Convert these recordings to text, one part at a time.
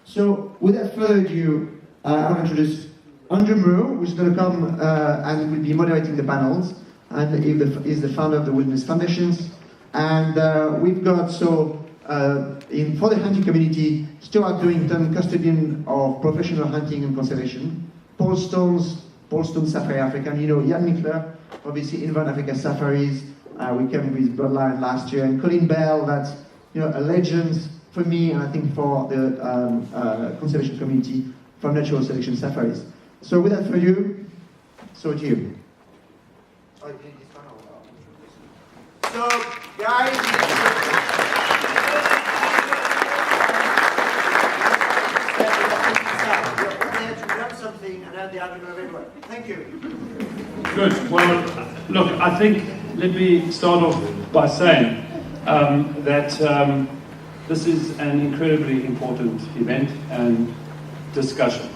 So without further ado, I'll introduce Andrew Moore, who's going to come and will be moderating the panels, and he's the founder of the Wilderness Foundations. And we've got, for the hunting community, Stuart Doington, custodian of professional hunting and conservation, Paul Stone, Safari Africa, and Ian Mickler, obviously Inland Africa Safaris. We came with Bloodline last year, and Colin Bell, that's a legend for me, and I think for the conservation community from Natural Selection Safaris. So without further ado, so to you. So, guys, something and add the argument of everyone. Thank you. Good. Well, look, I think let me start off by saying that this is an incredibly important event and discussion,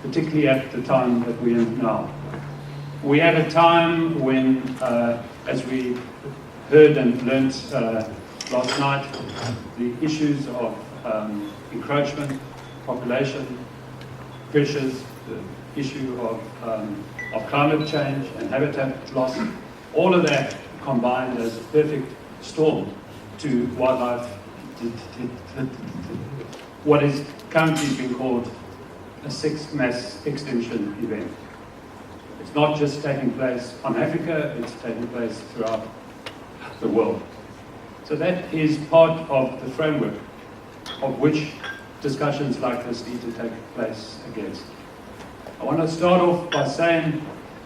particularly at the time that we're in now. We're at a time when, as we heard and learnt last night, the issues of encroachment, population pressures, the issue of climate change and habitat loss, all of that combined as a perfect storm to wildlife, what is currently being called a sixth mass extinction event. It's not just taking place on Africa, it's taking place throughout the world. So that is part of the framework of which discussions like this need to take place against. I want to start off by saying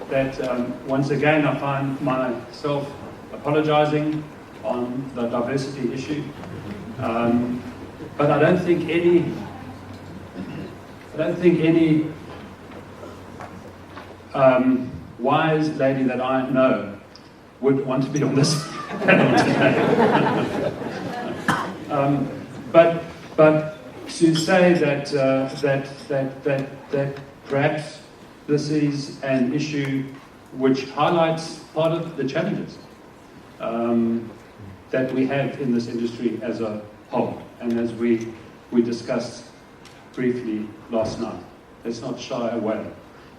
that once again I find myself apologizing on the diversity issue, but I don't think any wise lady that I know would want to be on this panel today. But to say that perhaps this is an issue which highlights part of the challenges that we have in this industry as a whole, and as we discussed briefly last night. Let's not shy away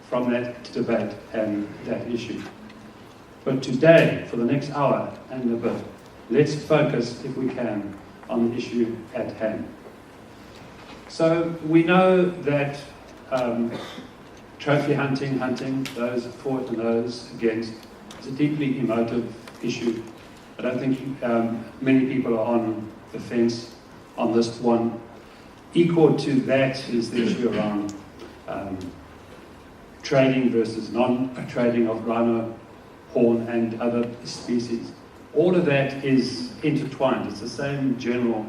from that debate and that issue. But today, for the next hour and a bit, let's focus, if we can, on the issue at hand. So we know that trophy hunting, those for it and those against, is a deeply emotive issue. I don't think many people are on the fence on this one. Equal to that is the issue around trading versus non-trading of rhino, horn and other species. All of that is intertwined. It's the same general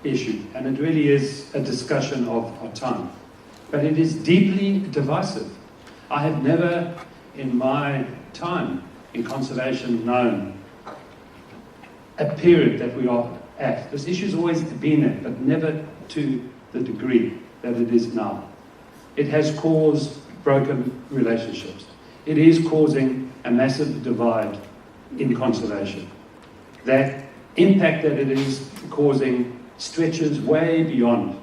issue, and it really is a discussion of our time. But it is deeply divisive. I have never in my time in conservation known a period that we are at. This issue has always been there, but never to the degree that it is now. It has caused broken relationships. It is causing a massive divide in conservation. That impact that it is causing stretches way beyond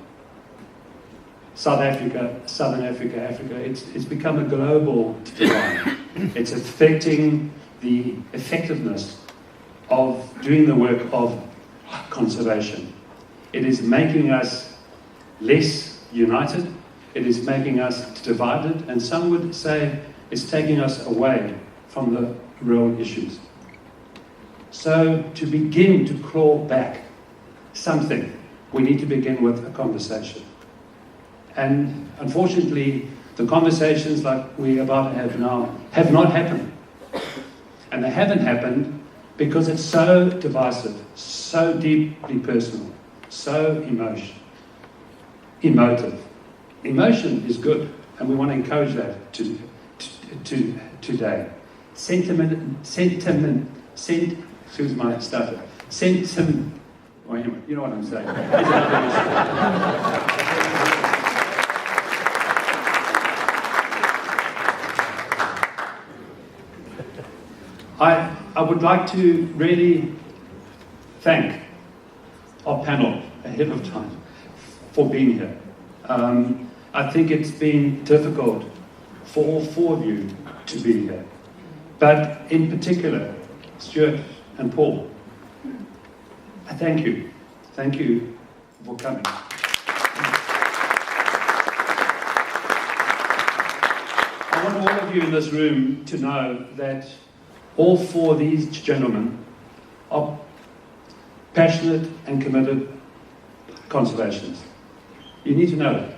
South Africa, Southern Africa, Africa. It's become a global divide. It's affecting the effectiveness of doing the work of conservation. It is making us less united. It is making us divided, and some would say it's taking us away from the real issues. So to begin to claw back something, we need to begin with a conversation. And unfortunately, the conversations like we're about to have now have not happened. And they haven't happened because it's so divisive, so deeply personal, so emotive. Emotion is good, and we want to encourage that today. Excuse my stutter. Well, anyway, you know what I'm saying. I would like to really thank our panel ahead of time for being here. I think it's been difficult for all four of you to be here. But in particular, Stuart and Paul, I thank you. Thank you for coming. I want all of you in this room to know that all four of these gentlemen are passionate and committed conservationists. You need to know that.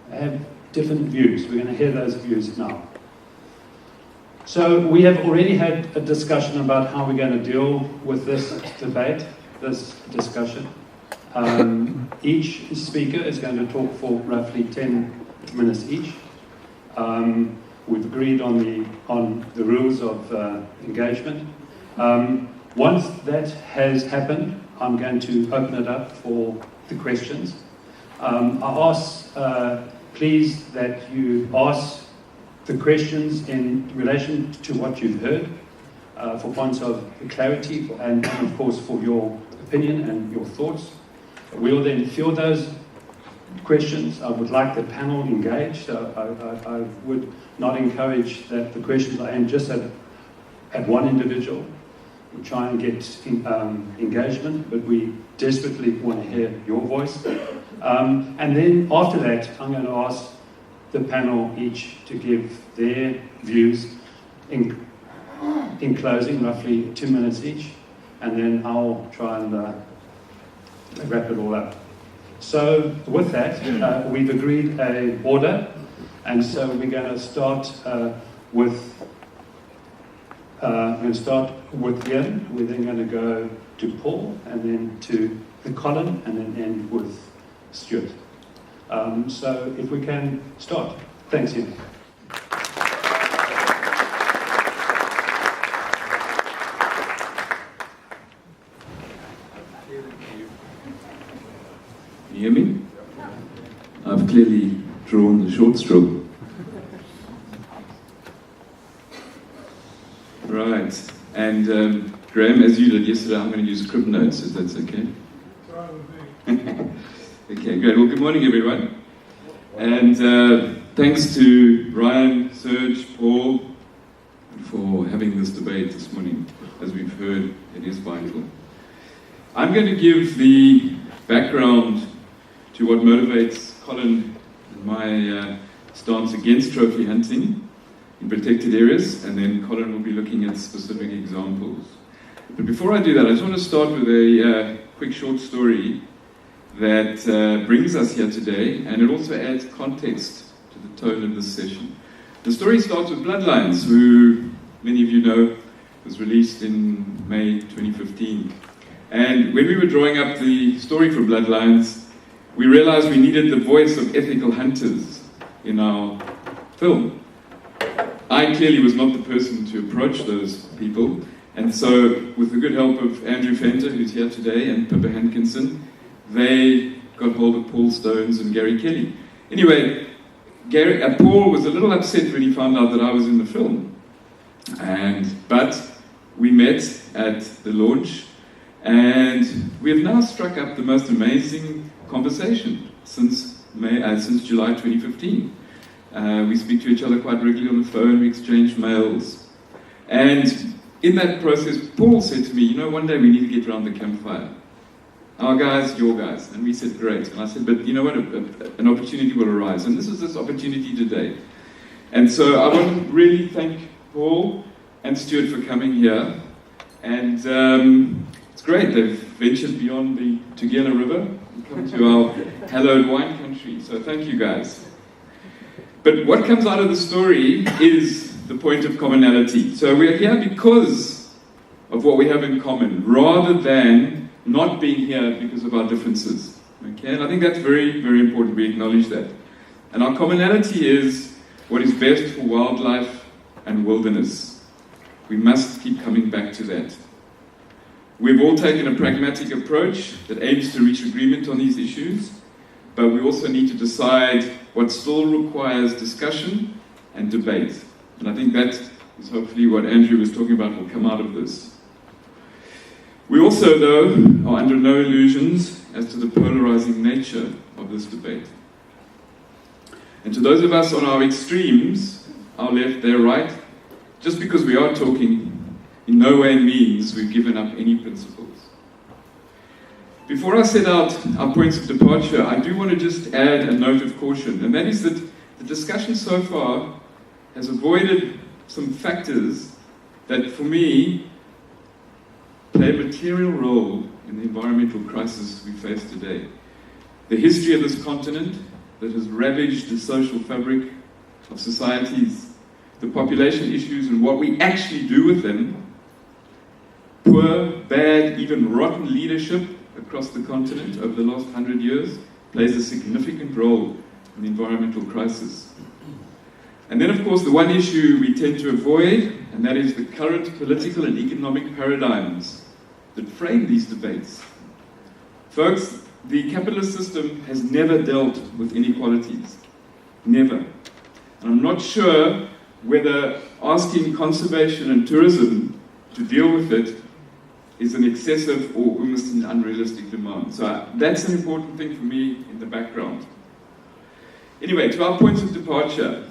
They have different views. We're going to hear those views now. So we have already had a discussion about how we're going to deal with this debate, this discussion. Each speaker is going to talk for roughly 10 minutes each. We've agreed on the rules of engagement. Once that has happened, I'm going to open it up for the questions. I ask, please, that you ask the questions in relation to what you've heard, for points of clarity and of course for your opinion and your thoughts. We'll then field those questions. I would like the panel engaged. I would not encourage that the questions are aimed just at one individual. We try and get engagement, but we desperately want to hear your voice. And then after that, I'm going to ask the panel each to give their views in closing, roughly 2 minutes each, and then I'll try and wrap it all up. So with that, we've agreed an order, and so we're going to start with Ian. We're then going to go to Paul, and then to Colin, and then end with Stuart. So if we can start. Thanks, Ian. Can you hear me? I've clearly drawn the short straw. Right, and Graham, as you did yesterday, I'm going to use crib notes, if that's okay. Okay, great. Well, good morning, everyone. And thanks to Ryan, Serge, Paul, for having this debate this morning. As we've heard, it is vital. I'm going to give the background to what motivates Colin and my stance against trophy hunting in protected areas, and then Colin will be looking at specific examples. But before I do that, I just want to start with a quick short story that brings us here today, and it also adds context to the tone of this session. The story starts with Bloodlines, who many of you know was released in May 2015. And when we were drawing up the story for Bloodlines, we realized we needed the voice of ethical hunters in our film. I clearly was not the person to approach those people, and so with the good help of Andrew Fenter, who's here today, and Pippa Hankinson, they got hold of Paul Stones and Gary Kelly. Anyway, Paul was a little upset when he found out that I was in the film. But we met at the launch, and we have now struck up the most amazing conversation since July 2015. We speak to each other quite regularly on the phone, we exchange mails. And in that process, Paul said to me, you know, one day we need to get around the campfire. Our guys, your guys. And we said, great. And I said, but you know what, an opportunity will arise. And this is this opportunity today. And so I want to really thank Paul and Stuart for coming here. And it's great, they've ventured beyond the Tugela River and come to our hallowed wine country. So thank you guys. But what comes out of the story is the point of commonality. So we're here because of what we have in common, rather than not being here because of our differences. Okay, and I think that's very, very important we acknowledge that. And our commonality is what is best for wildlife and wilderness. We must keep coming back to that. We've all taken a pragmatic approach that aims to reach agreement on these issues, but we also need to decide what still requires discussion and debate. And I think that is hopefully what Andrew was talking about will come out of this. We also, though, are under no illusions as to the polarizing nature of this debate. And to those of us on our extremes, our left, their right, just because we are talking in no way means we've given up any principles. Before I set out our points of departure, I do want to just add a note of caution, and that is that the discussion so far has avoided some factors that, for me, play a material role in the environmental crisis we face today. The history of this continent that has ravaged the social fabric of societies, the population issues and what we actually do with them, poor, bad, even rotten leadership across the continent over the last 100 years plays a significant role in the environmental crisis. And then, of course, the one issue we tend to avoid, and that is the current political and economic paradigms that frame these debates. Folks, the capitalist system has never dealt with inequalities. Never. And I'm not sure whether asking conservation and tourism to deal with it is an excessive or almost an unrealistic demand. So that's an important thing for me in the background. Anyway, to our points of departure.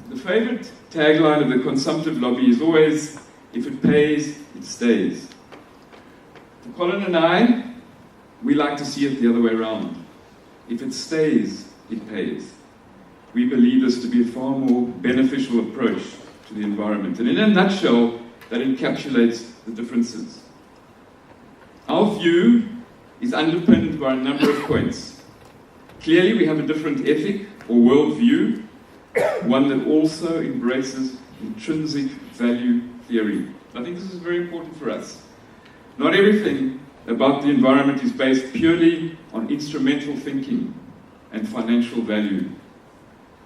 The favorite tagline of the consumptive lobby is always, if it pays, it stays. For Colin and I, we like to see it the other way around. If it stays, it pays. We believe this to be a far more beneficial approach to the environment. And in a nutshell, that encapsulates the differences. Our view is underpinned by a number of points. Clearly, we have a different ethic or worldview, one that also embraces intrinsic value theory. I think this is very important for us. Not everything about the environment is based purely on instrumental thinking and financial value,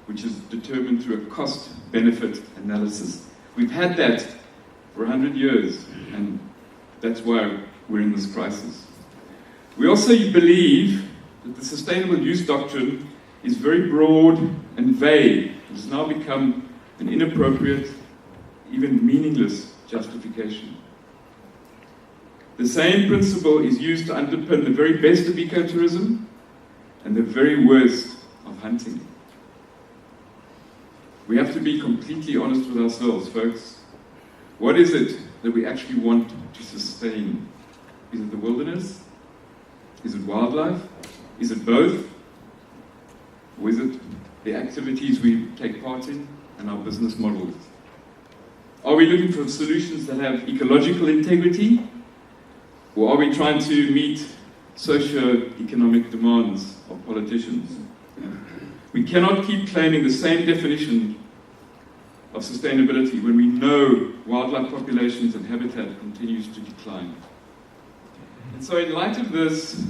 which is determined through a cost-benefit analysis. We've had that for 100 years, and that's why we're in this crisis. We also believe that the sustainable use doctrine is very broad and vague. It has now become an inappropriate, even meaningless justification. The same principle is used to underpin the very best of ecotourism and the very worst of hunting. We have to be completely honest with ourselves, folks. What is it that we actually want to sustain? Is it the wilderness? Is it wildlife? Is it both? Or is it the activities we take part in and our business models? Are we looking for solutions that have ecological integrity? Or are we trying to meet socio-economic demands of politicians? We cannot keep claiming the same definition of sustainability when we know wildlife populations and habitat continues to decline. And so in light of this,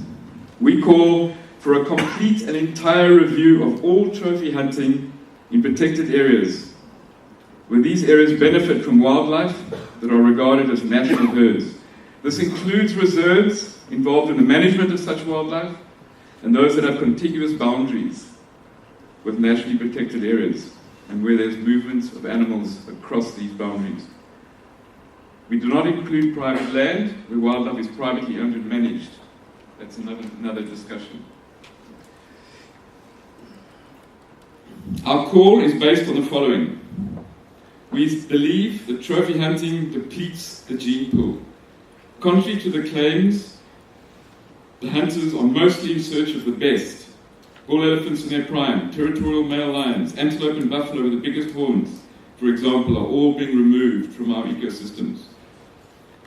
we call for a complete and entire review of all trophy hunting in protected areas, where these areas benefit from wildlife that are regarded as national herds. This includes reserves involved in the management of such wildlife and those that have contiguous boundaries with nationally protected areas and where there's movements of animals across these boundaries. We do not include private land where wildlife is privately owned and managed. That's another discussion. Our call is based on the following. We believe that trophy hunting depletes the gene pool. Contrary to the claims, the hunters are mostly in search of the best. Bull elephants in their prime, territorial male lions, antelope and buffalo with the biggest horns, for example, are all being removed from our ecosystems.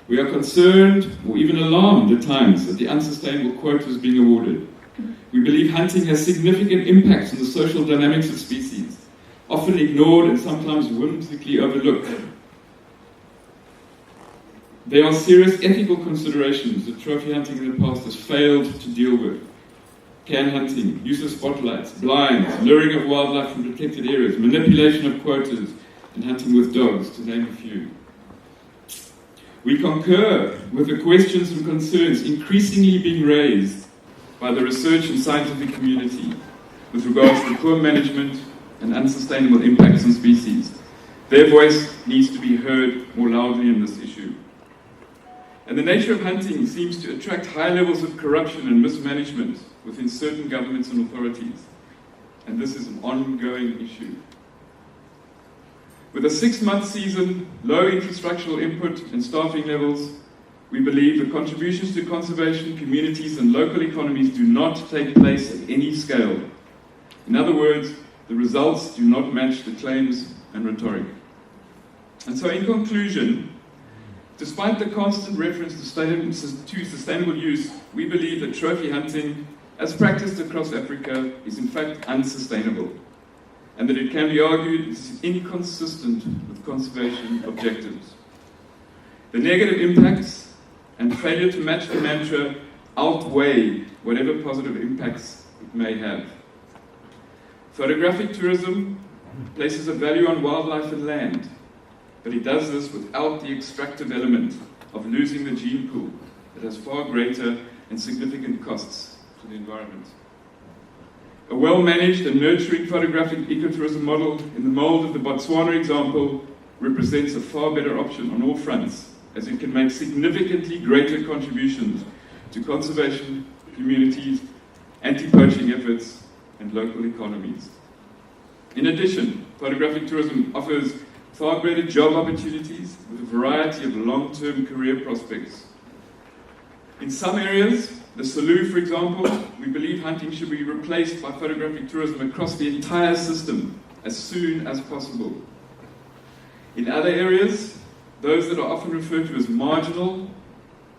We are concerned, or even alarmed at times, at the unsustainable quotas being awarded. We believe hunting has significant impacts on the social dynamics of species, often ignored and sometimes whimsically overlooked. There are serious ethical considerations that trophy hunting in the past has failed to deal with. Can hunting, use of spotlights, blinds, luring of wildlife from protected areas, manipulation of quotas, and hunting with dogs, to name a few. We concur with the questions and concerns increasingly being raised by the research and scientific community with regards to poor management and unsustainable impacts on species. Their voice needs to be heard more loudly in this issue. And the nature of hunting seems to attract high levels of corruption and mismanagement within certain governments and authorities. And this is an ongoing issue. With a 6-month season, low infrastructural input and staffing levels, we believe the contributions to conservation, communities and local economies do not take place at any scale. In other words, the results do not match the claims and rhetoric. And so in conclusion, despite the constant reference to sustainable use, we believe that trophy hunting, as practiced across Africa, is in fact unsustainable, and that it can be argued is inconsistent with conservation objectives. The negative impacts and failure to match the mantra outweigh whatever positive impacts it may have. Photographic tourism places a value on wildlife and land, but it does this without the extractive element of losing the gene pool that has far greater and significant costs to the environment. A well-managed and nurturing photographic ecotourism model in the mold of the Botswana example represents a far better option on all fronts, as it can make significantly greater contributions to conservation, communities, anti-poaching efforts, and local economies. In addition, photographic tourism offers far greater job opportunities with a variety of long-term career prospects. In some areas, the Selous, for example, we believe hunting should be replaced by photographic tourism across the entire system as soon as possible. In other areas, those that are often referred to as marginal,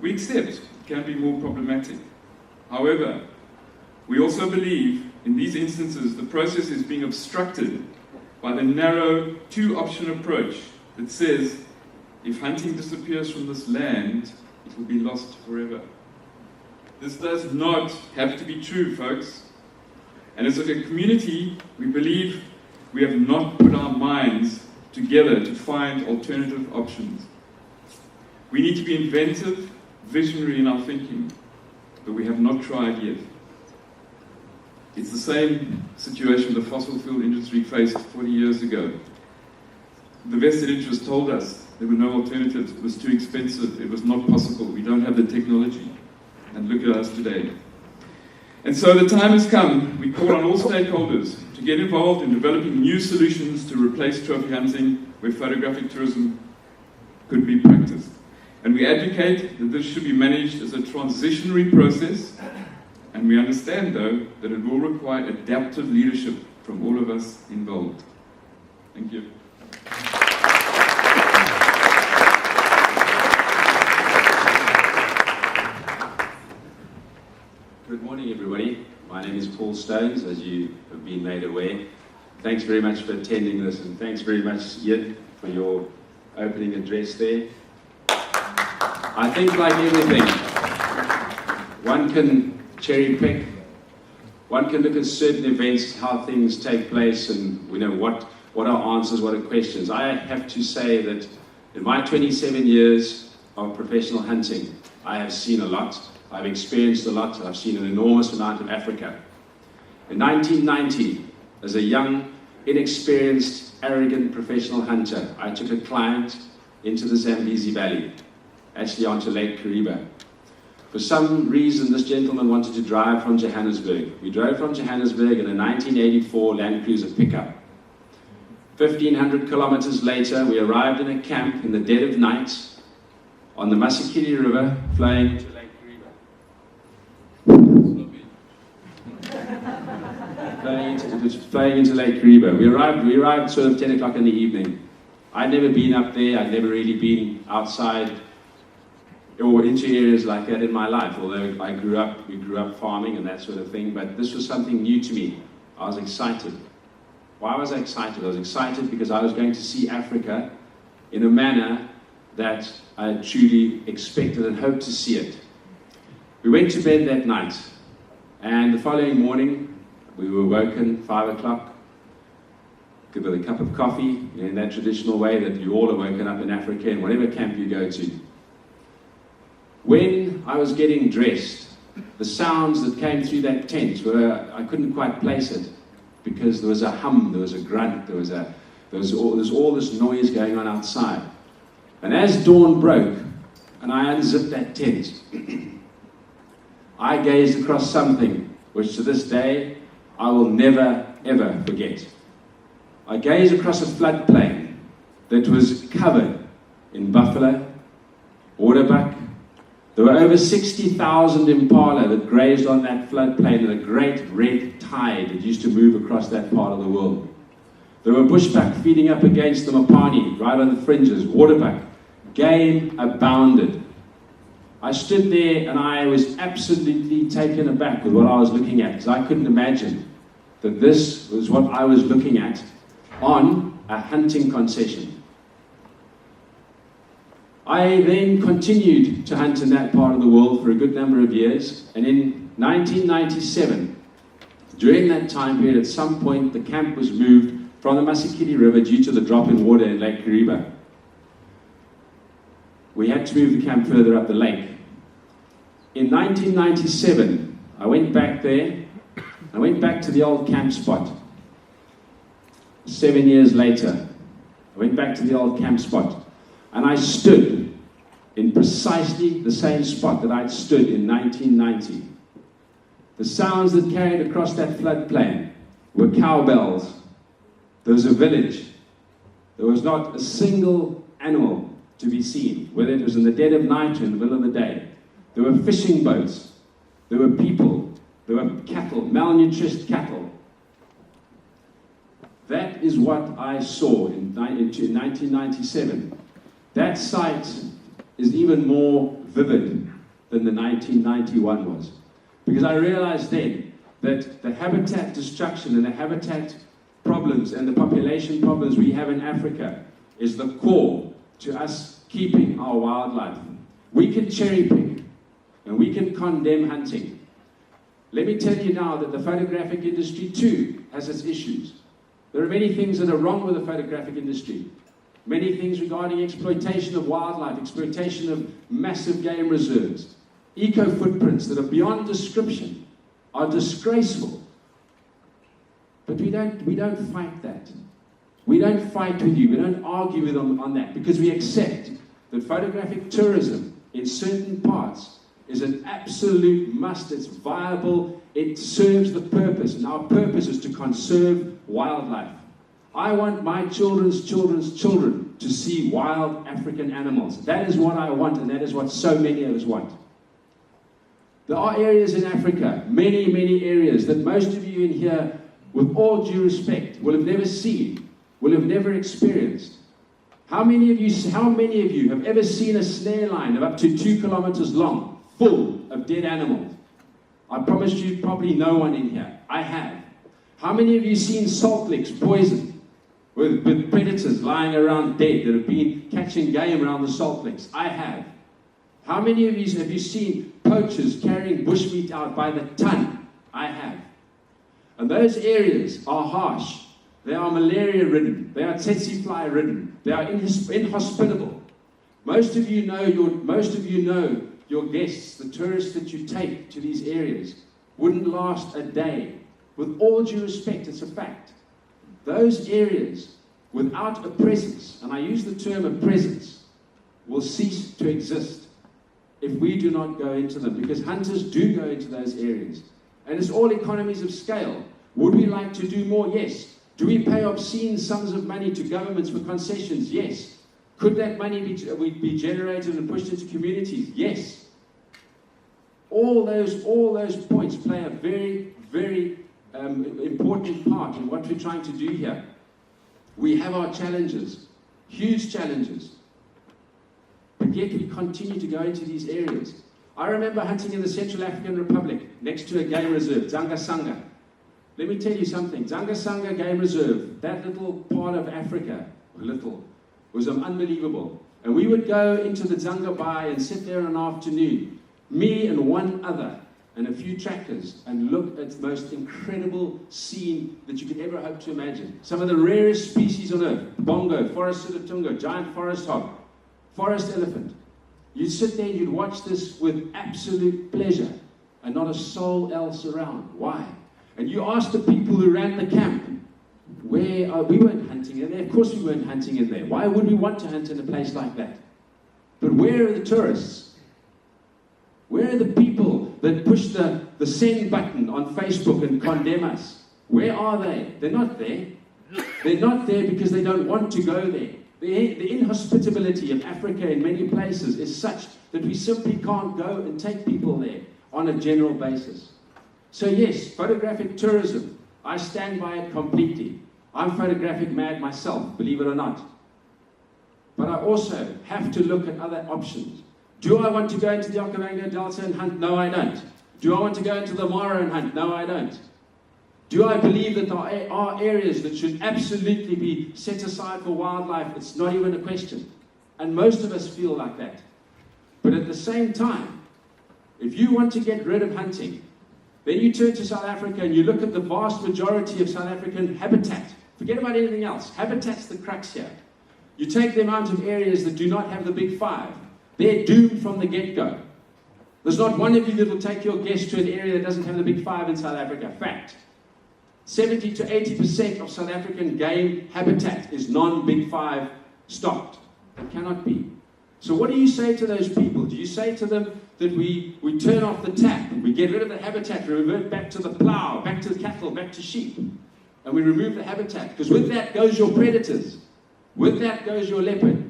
we accept can be more problematic. However, we also believe in these instances the process is being obstructed by the narrow two-option approach that says if hunting disappears from this land, it will be lost forever. This does not have to be true, folks. And as a community, we believe we have not put our minds together to find alternative options. We need to be inventive, visionary in our thinking, but we have not tried yet. It's the same situation the fossil fuel industry faced 40 years ago. The vested interest told us there were no alternatives, it was too expensive, it was not possible, we don't have the technology. And look at us today. And so the time has come, we call on all stakeholders to get involved in developing new solutions to replace trophy hunting where photographic tourism could be practiced. And we advocate that this should be managed as a transitionary process, and we understand, though, that it will require adaptive leadership from all of us involved. Thank you. Good morning, everybody. My name is Paul Stones, as you have been made aware. Thanks very much for attending this, and thanks very much, Ian, for your opening address there. I think, like everything, one can cherry pick, one can look at certain events, how things take place, and we know what are answers, what are questions. I have to say that in my 27 years of professional hunting, I have seen a lot. I've experienced a lot. I've seen an enormous amount of Africa. In 1990, as a young, inexperienced, arrogant professional hunter, I took a client into the Zambezi Valley, actually onto Lake Kariba. For some reason, this gentleman wanted to drive from Johannesburg. We drove from Johannesburg in a 1984 Land Cruiser pickup. 1,500 kilometers later, we arrived in a camp in the dead of night on the Masikili River, flowing to Lake Kariba. Flowing into Lake Kariba. We arrived sort of 10 o'clock in the evening. I'd never been up there. I'd never really been outside or into areas like that in my life, although we grew up farming and that sort of thing, but this was something new to me. I was excited. Why was I excited? I was excited because I was going to see Africa in a manner that I truly expected and hoped to see it. We went to bed that night, and the following morning, we were woken 5 o'clock, with a cup of coffee, in that traditional way that you all are woken up in Africa, in whatever camp you go to. When I was getting dressed, the sounds that came through that tent were, I couldn't quite place it, because there was a hum, there was a grunt, there was all this noise going on outside. And as dawn broke, and I unzipped that tent, I gazed across something which to this day I will never, ever forget. I gazed across a floodplain that was covered in buffalo, waterbuck. There were over 60,000 impala that grazed on that floodplain in a great red tide that used to move across that part of the world. There were bushbuck feeding up against the Mopani, right on the fringes, waterbuck. Game abounded. I stood there and I was absolutely taken aback with what I was looking at, because I couldn't imagine that this was what I was looking at on a hunting concession. I then continued to hunt in that part of the world for a good number of years, and in 1997, during that time period, at some point, the camp was moved from the Masikili River due to the drop in water in Lake Kariba. We had to move the camp further up the lake. In 1997, I went back there. I went back to the old camp spot. 7 years later, I went back to the old camp spot. And I stood in precisely the same spot that I'd stood in 1990. The sounds that carried across that floodplain were cowbells. There was a village. There was not a single animal to be seen, whether it was in the dead of night or in the middle of the day. There were fishing boats. There were people. There were cattle, malnourished cattle. That is what I saw in 1997. That sight is even more vivid than the 1991 was. Because I realized then that the habitat destruction and the habitat problems and the population problems we have in Africa is the core to us keeping our wildlife. We can cherry pick and we can condemn hunting. Let me tell you now that the photographic industry too has its issues. There are many things that are wrong with the photographic industry. Many things regarding exploitation of wildlife, exploitation of massive game reserves, eco-footprints that are beyond description, are disgraceful. But we don't fight that. We don't fight with you. We don't argue with them on that, because we accept that photographic tourism in certain parts is an absolute must. It's viable. It serves the purpose, and our purpose is to conserve wildlife. I want my children's children's children to see wild African animals. That is what I want, and that is what so many of us want. There are areas in Africa, many, many areas, that most of you in here, with all due respect, will have never seen, will have never experienced. How many of you have ever seen a snare line of up to 2 kilometers long, full of dead animals? I promise you, probably no one in here. I have. How many of you seen salt licks poisoned with predators lying around dead that have been catching game around the salt licks? I have. How many of you have you seen poachers carrying bushmeat out by the ton? I have. And those areas are harsh. They are malaria-ridden. They are tsetse-fly-ridden. They are inhospitable. Most of you know your guests, the tourists that you take to these areas, wouldn't last a day. With all due respect, it's a fact. Those areas, without a presence, and I use the term a presence, will cease to exist if we do not go into them, because hunters do go into those areas. And it's all economies of scale. Would we like to do more? Yes. Do we pay obscene sums of money to governments for concessions? Yes. Could that money be generated and pushed into communities? Yes. All those points play a very, very important part in what we're trying to do here. We have our challenges, huge challenges, but yet we continue to go into these areas. I remember hunting in the Central African Republic next to a game reserve, Zangasanga. Let me tell you something. Zangasanga Game Reserve, that little part of Africa, was unbelievable. And we would go into the Zangabai and sit there in an afternoon, me and one other, and a few trackers, and look at the most incredible scene that you could ever hope to imagine. Some of the rarest species on earth: bongo, forest sitatunga, giant forest hog, forest elephant. You'd sit there and you'd watch this with absolute pleasure, and not a soul else around. Why? And you ask the people who ran the camp, we weren't hunting in there. Of course we weren't hunting in there. Why would we want to hunt in a place like that? But where are the tourists? Where are the people that push the send button on Facebook and condemn us? Where are they? They're not there. They're not there because they don't want to go there. The inhospitability of Africa in many places is such that we simply can't go and take people there on a general basis. So yes, photographic tourism, I stand by it completely. I'm photographic mad myself, believe it or not. But I also have to look at other options. Do I want to go into the Okavango Delta and hunt? No, I don't. Do I want to go into the Mara and hunt? No, I don't. Do I believe that there are areas that should absolutely be set aside for wildlife? It's not even a question. And most of us feel like that. But at the same time, if you want to get rid of hunting, then you turn to South Africa and you look at the vast majority of South African habitat. Forget about anything else. Habitat's the crux here. You take the amount of areas that do not have the big five. They're doomed from the get-go. There's not one of you that will take your guest to an area that doesn't have the big five in South Africa. Fact. 70 to 80% of South African game habitat is non-big five stocked. It cannot be. So what do you say to those people? Do you say to them that we turn off the tap, we get rid of the habitat, we revert back to the plow, back to the cattle, back to sheep, and we remove the habitat? Because with that goes your predators. With that goes your leopard.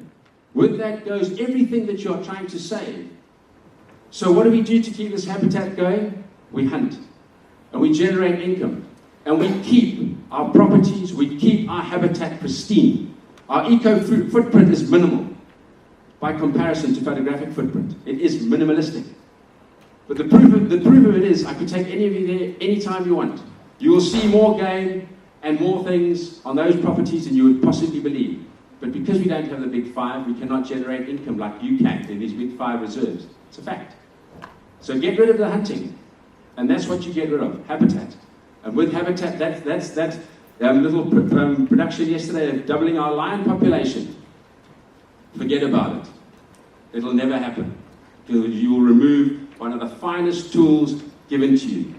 With that goes everything that you're trying to save. So what do we do to keep this habitat going? We hunt. And we generate income. And we keep our properties, we keep our habitat pristine. Our eco-footprint is minimal by comparison to photographic footprint. It is minimalistic. But the proof of it is, I could take any of you there anytime you want. You will see more game and more things on those properties than you would possibly believe. But because we don't have the big five, we cannot generate income like you can in these big five reserves. It's a fact. So get rid of the hunting. And that's what you get rid of, habitat. And with habitat, that's little production yesterday of doubling our lion population. Forget about it. It'll never happen. You will remove one of the finest tools given to you.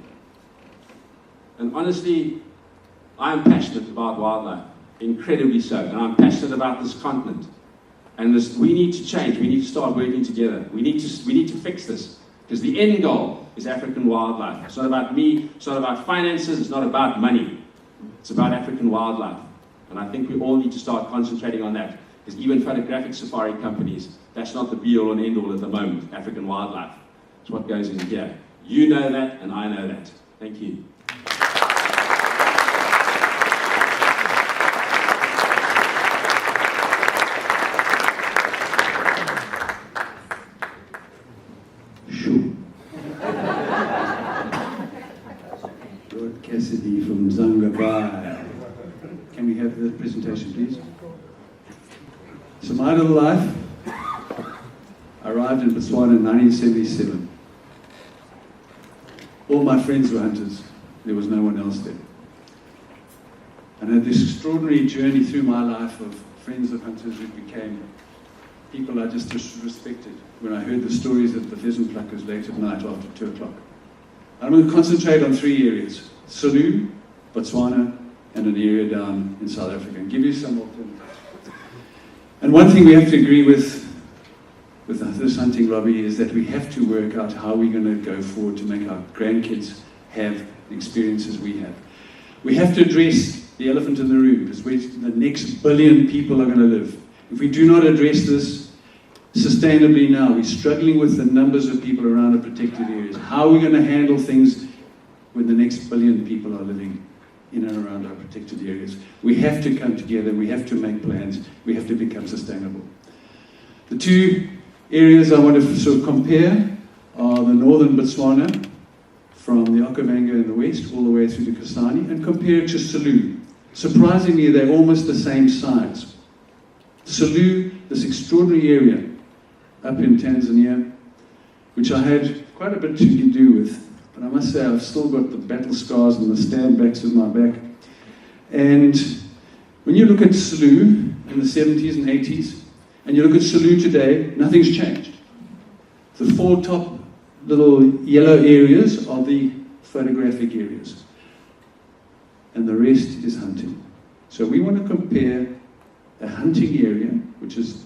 And honestly, I'm passionate about wildlife, incredibly so. And I'm passionate about this continent. And we need to change. We need to start working together. We need to fix this. Because the end goal is African wildlife. It's not about me, it's not about finances, it's not about money. It's about African wildlife. And I think we all need to start concentrating on that. Because even photographic safari companies, that's not the be-all and end-all at the moment, African wildlife. It's what goes in here. You know that, and I know that. Thank you. From Zangabai. Can we have the presentation, please? So my little life, I arrived in Botswana in 1977. All my friends were hunters. There was no one else there. And I had this extraordinary journey through my life of friends of hunters who became people I just respected when I heard the stories of the pheasant pluckers late at night after 2 o'clock. I'm going to concentrate on 3 areas. Selous, Botswana, and an area down in South Africa, and give you some alternatives. And one thing we have to agree with this hunting lobby is that we have to work out how we're going to go forward to make our grandkids have the experiences we have. We have to address the elephant in the room, because where the next billion people are going to live. If we do not address this sustainably now, we're struggling with the numbers of people around our protected areas. How are we going to handle things when the next billion people are living in and around our protected areas? We have to come together, we have to make plans, we have to become sustainable. The 2 areas I want to sort of compare are the northern Botswana, from the Okavango in the west all the way through to Kasane, and compare it to Selous. Surprisingly, they're almost the same size. Selous, this extraordinary area up in Tanzania, which I had quite a bit to do with. But I must say, I've still got the battle scars and the stand-backs in my back. And when you look at Selous in the 70s and 80s, and you look at Selous today, nothing's changed. The 4 top little yellow areas are the photographic areas. And the rest is hunting. So we want to compare a hunting area, which is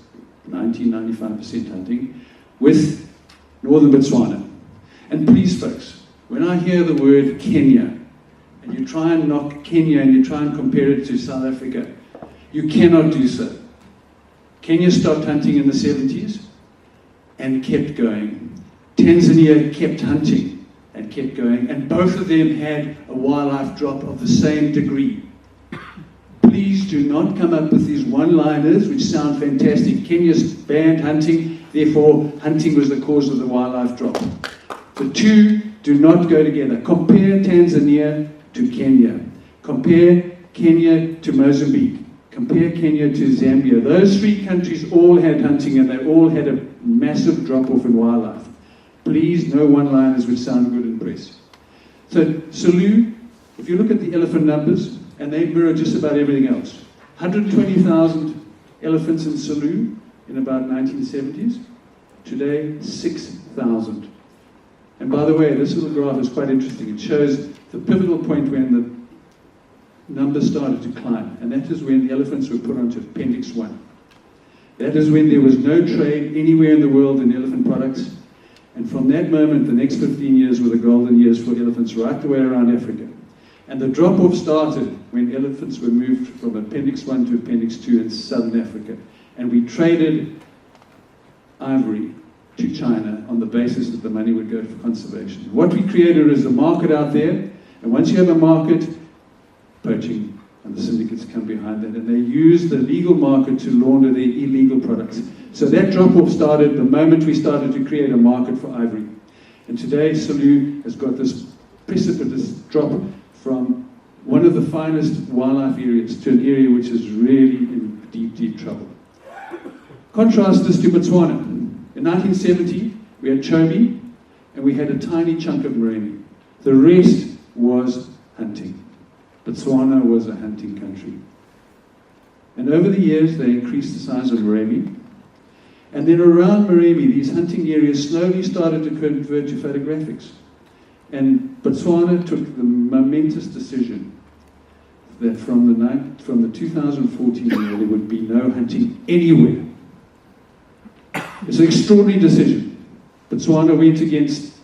90-95% hunting, with northern Botswana. And please, folks, when I hear the word Kenya, and you try and knock Kenya and you try and compare it to South Africa, you cannot do so. Kenya stopped hunting in the 70s and kept going. Tanzania kept hunting and kept going, and both of them had a wildlife drop of the same degree. Please do not come up with these one-liners which sound fantastic. Kenya's banned hunting, therefore hunting was the cause of the wildlife drop. The two do not go together. Compare Tanzania to Kenya. Compare Kenya to Mozambique. Compare Kenya to Zambia. Those three countries all had hunting and they all had a massive drop-off in wildlife. Please, no one-liners which sound good in press. So, Selous, if you look at the elephant numbers, and they mirror just about everything else. 120,000 elephants in Selous in about 1970s. Today, 6,000. And by the way, this little graph is quite interesting. It shows the pivotal point when the numbers started to climb, and that is when the elephants were put onto Appendix 1. That is when there was no trade anywhere in the world in elephant products, and from that moment, the next 15 years were the golden years for elephants right the way around Africa. And the drop-off started when elephants were moved from Appendix 1 to Appendix 2 in southern Africa. And we traded ivory to China on the basis that the money would go for conservation. What we created is a market out there, and once you have a market, poaching and the syndicates come behind that, and they use the legal market to launder their illegal products. So that drop-off started the moment we started to create a market for ivory. And today, Selous has got this precipitous drop from one of the finest wildlife areas to an area which is really in deep, deep trouble. Contrast this to Botswana. In 1970, we had Chobe, and we had a tiny chunk of Moremi. The rest was hunting. Botswana was a hunting country. And over the years, they increased the size of Moremi. And then around Moremi, these hunting areas slowly started to convert to photographics. And Botswana took the momentous decision that from the 2014 year, there would be no hunting anywhere. It's an extraordinary decision. Botswana went against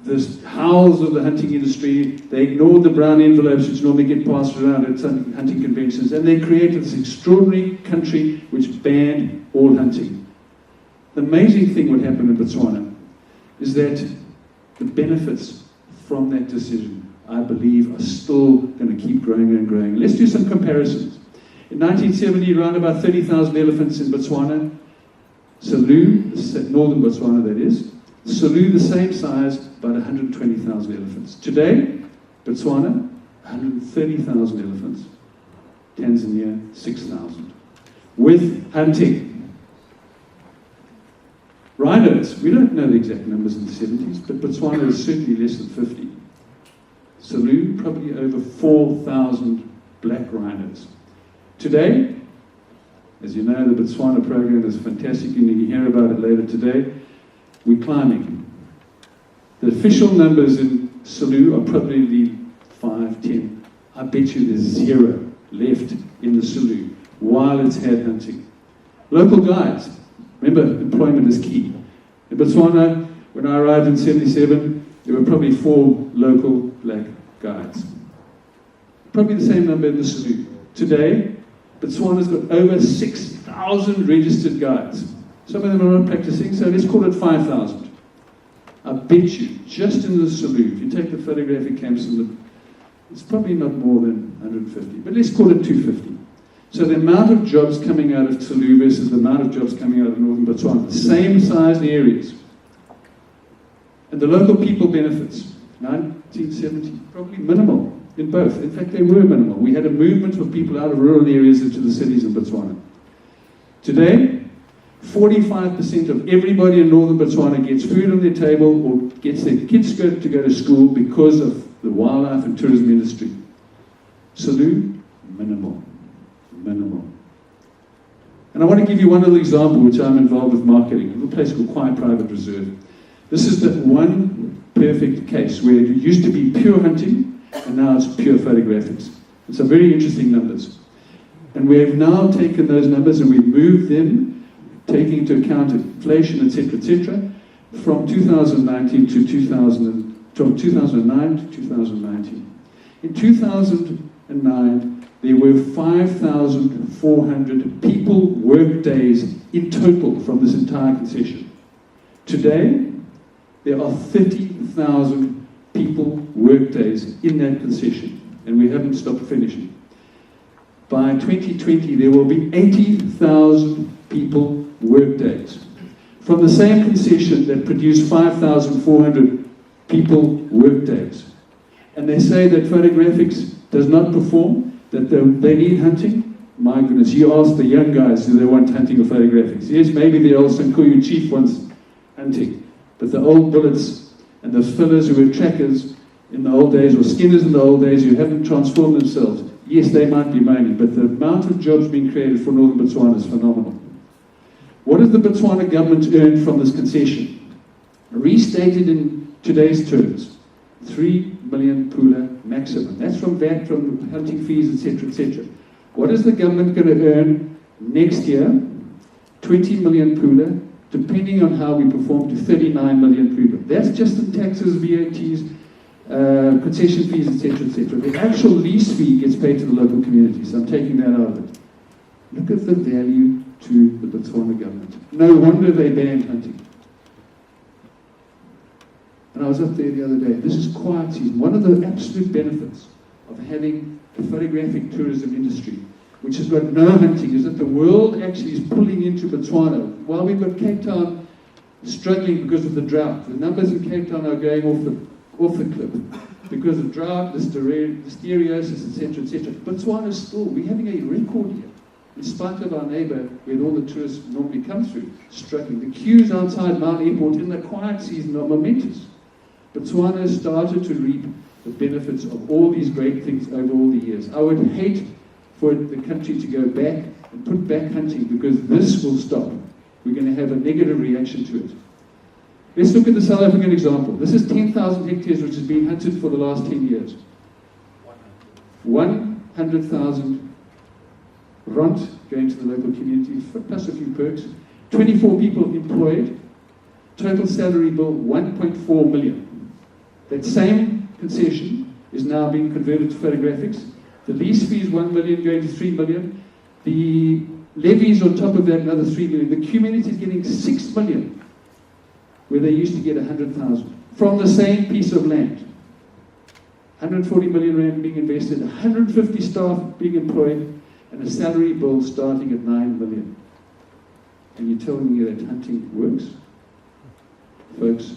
the howls of the hunting industry. They ignored the brown envelopes which normally get passed around at hunting conventions, and they created this extraordinary country which banned all hunting. The amazing thing what happened in Botswana is that the benefits from that decision, I believe, are still going to keep growing and growing. Let's do some comparisons. In 1970, around about 30,000 elephants in Botswana. Selous, northern Botswana that is. Selous, the same size, about 120,000 elephants. Today, Botswana, 130,000 elephants. Tanzania, 6,000. With hunting. Rhinos, we don't know the exact numbers in the 70s, but Botswana is certainly less than 50. Selous, probably over 4,000 black rhinos. Today, as you know, the Botswana program is fantastic, and you can hear about it later today. We're climbing. The official numbers in Selous are probably 5, 10. I bet you there's 0 left in the Selous while it's head hunting. Local guides. Remember, employment is key. In Botswana, when I arrived in 77, there were probably 4 local black guides. Probably the same number in the Selous. Today, Botswana's got over 6,000 registered guides. Some of them are not practicing, so let's call it 5,000. I bet you, just in the Selous, if you take the photographic camps, it's probably not more than 150, but let's call it 250. So the amount of jobs coming out of Selous versus the amount of jobs coming out of northern Botswana, the same size areas. And the local people benefits, 1970, probably minimal in both. In fact, they were minimal. We had a movement of people out of rural areas into the cities in Botswana. Today, 45% of everybody in northern Botswana gets food on their table or gets their kids to go to school because of the wildlife and tourism industry. Selous, minimal. Minimal. And I want to give you one little example which I'm involved with marketing, a little place called Quiet Private Reserve. This is the one perfect case where it used to be pure hunting and now it's pure photographics. It's some very interesting numbers. And we have now taken those numbers and we've moved them taking into account inflation, etc., from 2019 to 2009 to 2019. In 2009, there were 5,400 people work days in total from this entire concession. Today, there are 30,000 people work days in that concession, and we haven't stopped finishing. By 2020, there will be 80,000 people work days from the same concession that produced 5,400 people work days. And they say that photographics does not perform, that they need hunting. My goodness, you ask the young guys do they want hunting or photographics. Yes, maybe the old Sankuyu chief wants hunting, but the old bullets and those fillers who were trackers in the old days, or skinners in the old days who haven't transformed themselves, yes, they might be moaning, but the amount of jobs being created for northern Botswana is phenomenal. What does the Botswana government earn from this concession? Restated in today's terms, 3 million pula maximum. That's from VAT, from hunting fees, etc., etc. What is the government going to earn next year? 20 million pula, depending on how we perform, to 39 million pula. That's just in taxes, VATs, concession fees, etc., etc. The actual lease fee gets paid to the local community, so I'm taking that out of it. Look at the value to the Botswana government. No wonder they banned hunting. And I was up there the other day. This is quiet season. One of the absolute benefits of having the photographic tourism industry, which has got no hunting, is that the world actually is pulling into Botswana. While we've got Cape Town struggling because of the drought, the numbers in Cape Town are going off the cliff because of drought, listeriosis, etc., etc. Botswana still, we're having a record here, in spite of our neighbour, where all the tourists normally come through, struggling. The queues outside Mount Airport in the quiet season are momentous. Botswana has started to reap the benefits of all these great things over all the years. I would hate for the country to go back and put back hunting, because this will stop. We're going to have a negative reaction to it. Let's look at the South African example. This is 10,000 hectares which has been hunted for the last 10 years. 100,000 rand going to the local community, plus a few perks. 24 people employed. Total salary bill, 1.4 million. That same concession is now being converted to photographics. The lease fee is 1 million going to 3 million. The levies on top of that, another 3 million. The community is getting 6 million, where they used to get 100,000 from the same piece of land. 140 million rand being invested, 150 staff being employed, and a salary bill starting at 9 million. And you're telling me that hunting works? Folks,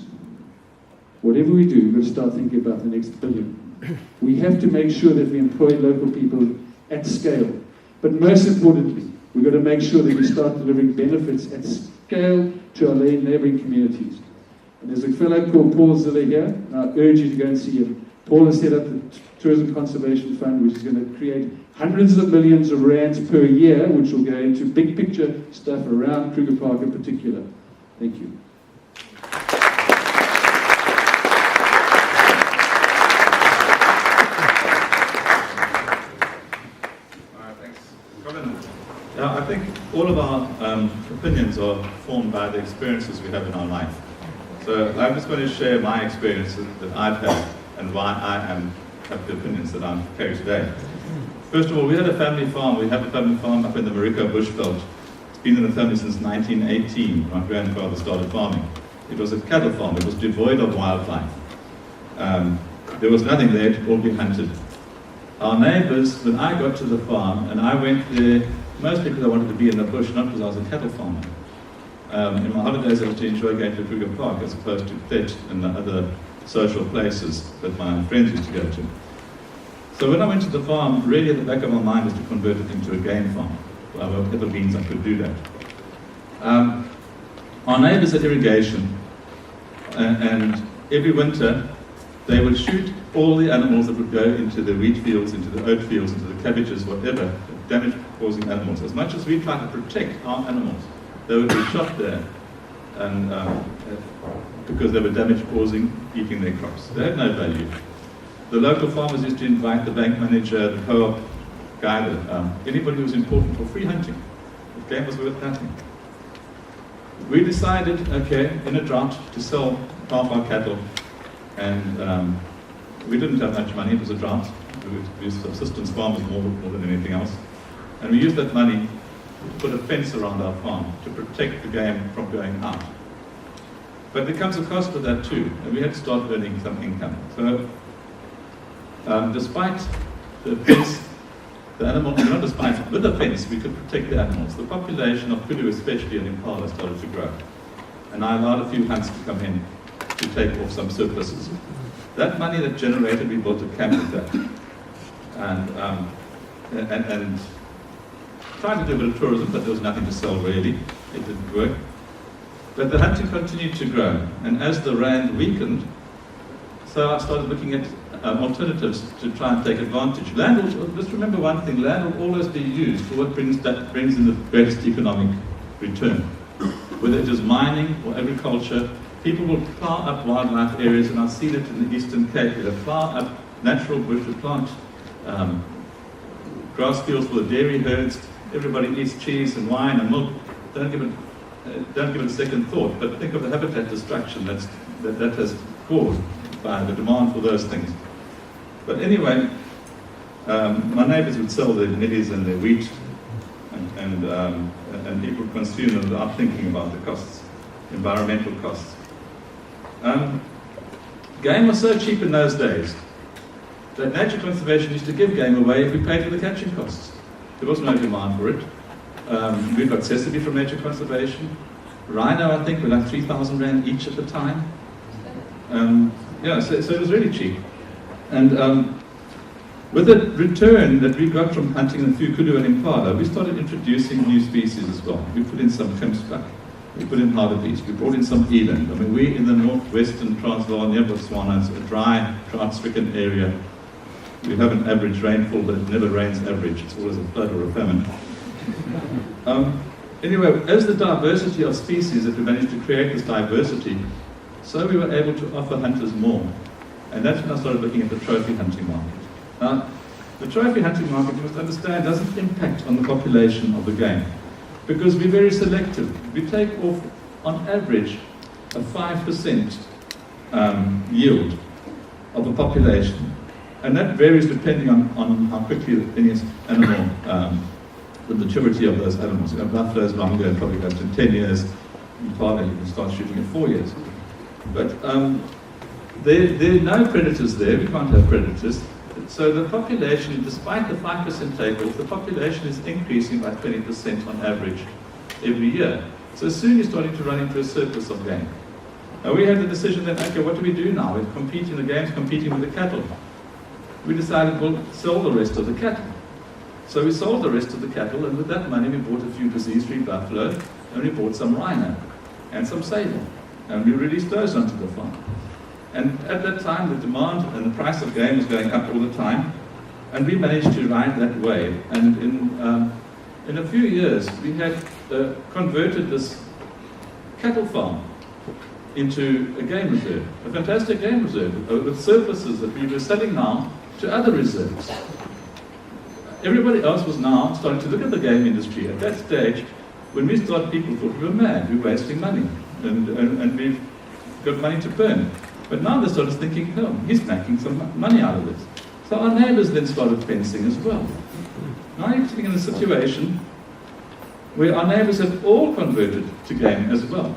whatever we do, we've got to start thinking about the next billion. We have to make sure that we employ local people at scale. But most importantly, we've got to make sure that we start delivering benefits at scale to our neighbouring communities. And there's a fellow called Paul Ziller here, and I urge you to go and see him. Paul has set up the Tourism Conservation Fund, which is going to create hundreds of millions of rands per year, which will go into big picture stuff around Kruger Park in particular. Thank you. Yeah, I think all of our opinions are formed by the experiences we have in our life. So I'm just going to share my experiences that I've had and why I have the opinions that I'm carrying today. First of all, we had a family farm. We have a family farm up in the Mariko Bushveld. It's been in the family since 1918. My grandfather started farming. It was a cattle farm. It was devoid of wildlife. There was nothing there to all be hunted. Our neighbours, when I got to the farm, and I went there mostly because I wanted to be in the bush, not because I was a cattle farmer. In my holidays, I was to enjoy going to Kruger Park as opposed to Pet and the other social places that my friends used to go to. So when I went to the farm, really at the back of my mind was to convert it into a game farm. Whatever means I could do that. Our neighbours had irrigation, and every winter they would shoot all the animals that would go into the wheat fields, into the oat fields, into the cabbages, whatever, damage-causing animals. As much as we try to protect our animals, they would be shot there, and because they were damage-causing, eating their crops. They had no value. The local farmers used to invite the bank manager, the co-op guy, anybody who was important for free hunting. The game was worth nothing. we decided, okay, in a drought, to sell half our cattle, and we didn't have much money. It was a drought. We subsistence farmers more than anything else, and we used that money to put a fence around our farm to protect the game from going out. But there comes a cost with that too, and we had to start earning some income. So, despite the fence, the animal, not despite, with the fence, we could protect the animals. The population of kudu, especially in impala, started to grow. And I allowed a few hunts to come in to take off some surpluses. That money that generated, we built a camp with that. And tried to do a bit of tourism, but there was nothing to sell really. It didn't work. But the hunting continued to grow. And as the rand weakened, so I started looking at alternatives to try and take advantage. Land will, just remember one thing, land will always be used for what brings in the greatest economic return. Whether it is mining or agriculture, people will plough up wildlife areas, and I've seen it in the Eastern Cape. They'll plough up natural bush, to plant grass fields for the dairy herds. Everybody eats cheese and wine and milk. Don't give it a second thought, but think of the habitat destruction that has caused by the demand for those things. But anyway, my neighbours would sell their millies and their wheat, and people consume them without thinking about the costs, environmental costs. Game was so cheap in those days that nature conservation used to give game away if we paid for the catching costs. There was no demand for it. We got sesame from nature conservation. Rhino, I think, were like 3,000 rand each at the time. So it was really cheap. And with the return that we got from hunting the few kudu and impala, we started introducing new species as well. We put in some krimsbuck, we put in hartebeest, we brought in some eland. I mean, we're in the northwestern Transvaal near Botswana. It's a dry, drought-stricken area. We have an average rainfall, but it never rains average. It's always a flood or a famine. Anyway, as the diversity of species that we managed to create this diversity, so we were able to offer hunters more. And that's when I started looking at the trophy hunting market. Now, the trophy hunting market, you must understand, doesn't impact on the population of the game, because we're very selective. We take off, on average, a 5% yield of a population. And that varies depending on how quickly any animal, the maturity of those animals. You know, buffalo is longer, probably goes to 10 years. Impala, you can start shooting at 4 years. But there are no predators there. We can't have predators. So the population, despite the 5% takeoff, the population is increasing by 20% on average every year. So soon you're starting to run into a surplus of game. Now we had the decision then, okay, what do we do now? We're competing, the game's competing with the cattle. We decided we'll sell the rest of the cattle. So we sold the rest of the cattle, and with that money we bought a few disease-free buffalo, and we bought some rhino and some sable, and we released those onto the farm. And at that time, the demand and the price of game was going up all the time, and we managed to ride that wave. And in a few years, we had converted this cattle farm into a game reserve, a fantastic game reserve, with surpluses that we were selling now to other reserves. Everybody else was now starting to look at the game industry. At that stage, when we started, people thought we were mad, we were wasting money, and we've got money to burn. But now they started thinking, oh, he's making some money out of this. So our neighbours then started fencing as well. Now you're sitting in a situation where our neighbours have all converted to game as well.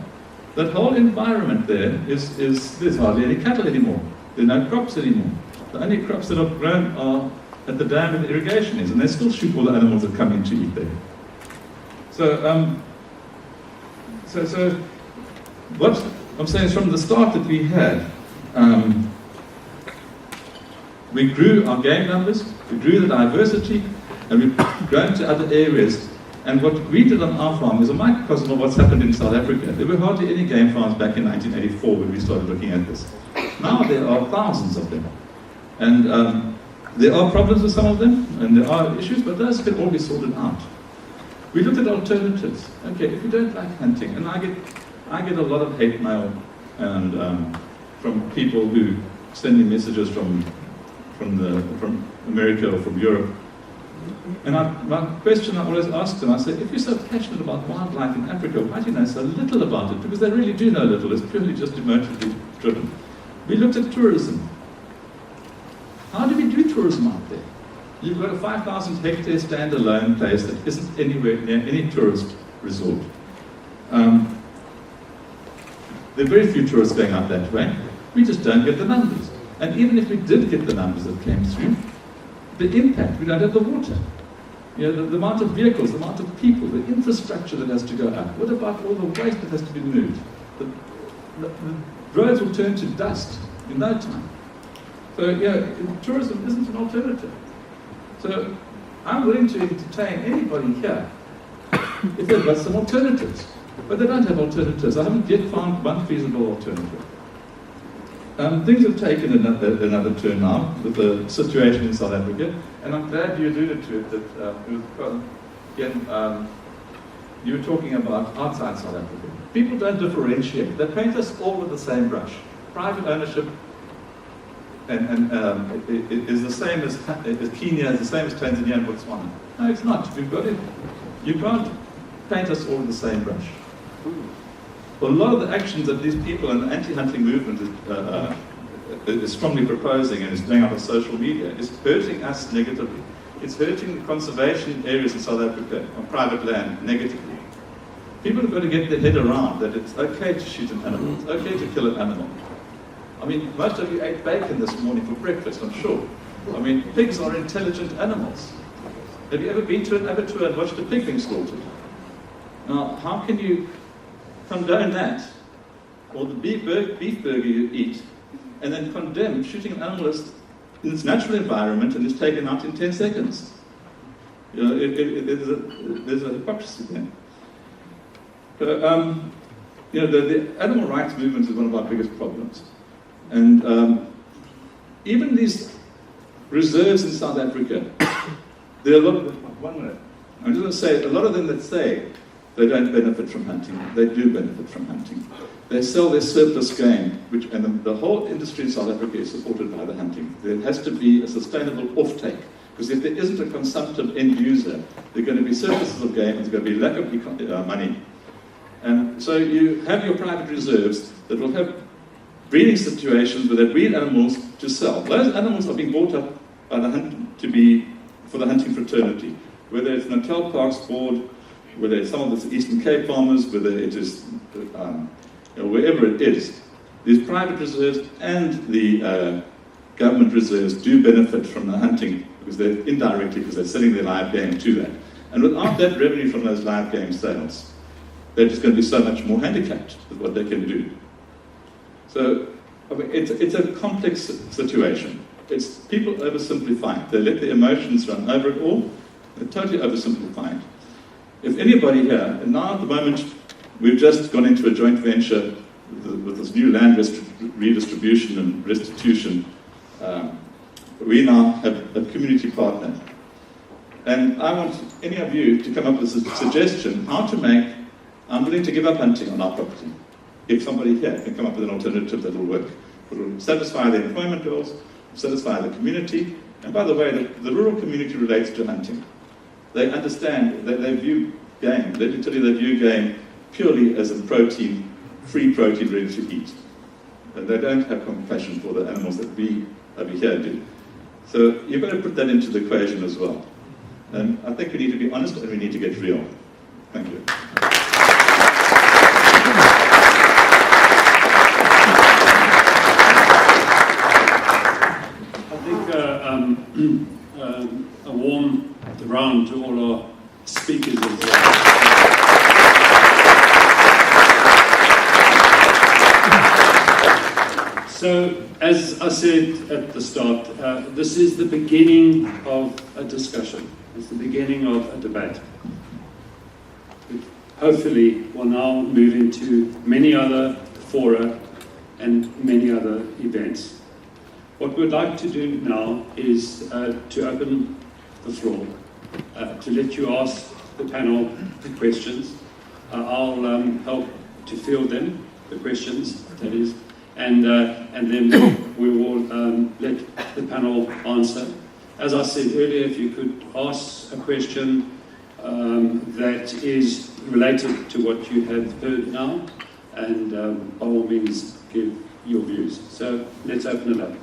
That whole environment there there's hardly any cattle anymore. There are no crops anymore. The only crops that are grown are at the dam where the irrigation is, and they still shoot all the animals that come in to eat there. So what I'm saying is, from the start that we had, we grew our game numbers, we grew the diversity, and we've grown to other areas. And what we did on our farm is a microcosm of what's happened in South Africa. There were hardly any game farms back in 1984 when we started looking at this. Now there are thousands of them. And there are problems with some of them, and there are issues, but those can all be sorted out. We looked at alternatives. Okay, if you don't like hunting, and I get a lot of hate mail and from people who send me messages from America or from Europe, And my question I always ask them, I say, if you're so passionate about wildlife in Africa, why do you know so little about it? Because they really do know little. It's purely just emotionally driven. We looked at tourism. How do we do tourism out there? You've got a 5,000 hectare standalone place that isn't anywhere near any tourist resort. There are very few tourists going out that way. We just don't get the numbers. And even if we did get the numbers that came through, the impact, we don't have the water. You know, the amount of vehicles, the amount of people, the infrastructure that has to go up. What about all the waste that has to be moved? The roads will turn to dust in no time. So, yeah, tourism isn't an alternative. So, I'm willing to entertain anybody here if they've got some alternatives. But they don't have alternatives. I haven't yet found one feasible alternative. Things have taken another turn now with the situation in South Africa, and I'm glad you alluded to it, that again, you were talking about outside South Africa. People don't differentiate. They paint us all with the same brush. Private ownership is the same as Kenya, is the same as Tanzania and Botswana. No, it's not. We've got it. You can't paint us all with the same brush. Well, a lot of the actions that these people in the anti-hunting movement is strongly proposing and is doing out on social media is hurting us negatively. It's hurting the conservation areas in South Africa on private land negatively. People have got to get their head around that it's okay to shoot an animal, it's okay to kill an animal. I mean, most of you ate bacon this morning for breakfast, I'm sure. I mean, pigs are intelligent animals. Have you ever been to an abattoir and watched a pig being slaughtered? Now, how can you condone that, or the beef burger you eat, and then condemn shooting an animal in its natural environment and is taken out in 10 seconds? You know, there's a hypocrisy there. So, you know, the animal rights movement is one of our biggest problems. And even these reserves in South Africa, there are a lot of them. 1 minute. I'm just going to say, a lot of them that say they don't benefit from hunting, they do benefit from hunting. They sell their surplus game, and the whole industry in South Africa is supported by the hunting. There has to be a sustainable offtake, because if there isn't a consumptive end user, there are going to be surpluses of game, and there's going to be lack of money. And so you have your private reserves that will have breeding situations where they breed animals to sell. Those animals are being bought up by the for the hunting fraternity, whether it's Natal Parks Board, whether it's some of the Eastern Cape farmers, whether it is wherever it is. These private reserves and the government reserves do benefit from the hunting because they're indirectly, because they're selling their live game to that. And without that revenue from those live game sales, they're just going to be so much more handicapped with what they can do. So, I mean, it's a complex situation. It's people oversimplify it. They let the emotions run over it all. They're totally oversimplifying it. If anybody here, and now at the moment, we've just gone into a joint venture with this new land redistribution and restitution. We now have a community partner. And I want any of you to come up with a suggestion how to make, I'm willing to give up hunting on our property. If somebody here can come up with an alternative that will work. It will satisfy the employment goals, satisfy the community. And by the way, the rural community relates to hunting. They understand, they view game, let me tell you, they view game purely as a protein, free protein ready to eat. And they don't have compassion for the animals that we over here do. So you've got to put that into the equation as well. And I think we need to be honest and we need to get real. Thank you. A warm round to all our speakers as well. So, as I said at the start, this is the beginning of a discussion. It's the beginning of a debate. Hopefully, we'll now move into many other fora and many other events. What we'd like to do now is to open the floor, to let you ask the panel the questions. I'll help to field them, the questions, that is, and then we will let the panel answer. as I said earlier, if you could ask a question that is related to what you have heard now, and by all means give your views. So let's open it up.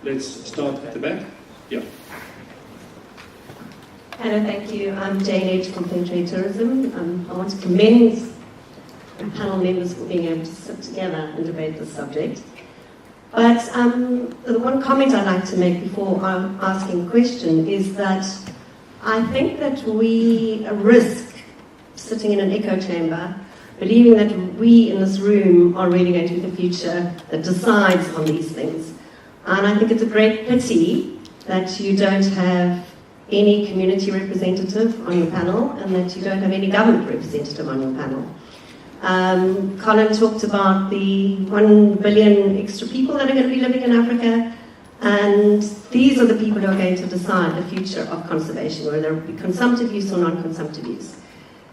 Let's start at the back. Yeah. Hello, thank you. I'm Jane Edge from Trade Tourism. I want to commend the panel members for being able to sit together and debate this subject. But the one comment I'd like to make before asking a question is that I think that we risk sitting in an echo chamber, believing that we in this room are really going to be the future that decides on these things. And I think it's a great pity that you don't have any community representative on your panel and that you don't have any government representative on your panel. Colin talked about the 1 billion extra people that are going to be living in Africa, and these are the people who are going to decide the future of conservation, whether it be consumptive use or non-consumptive use.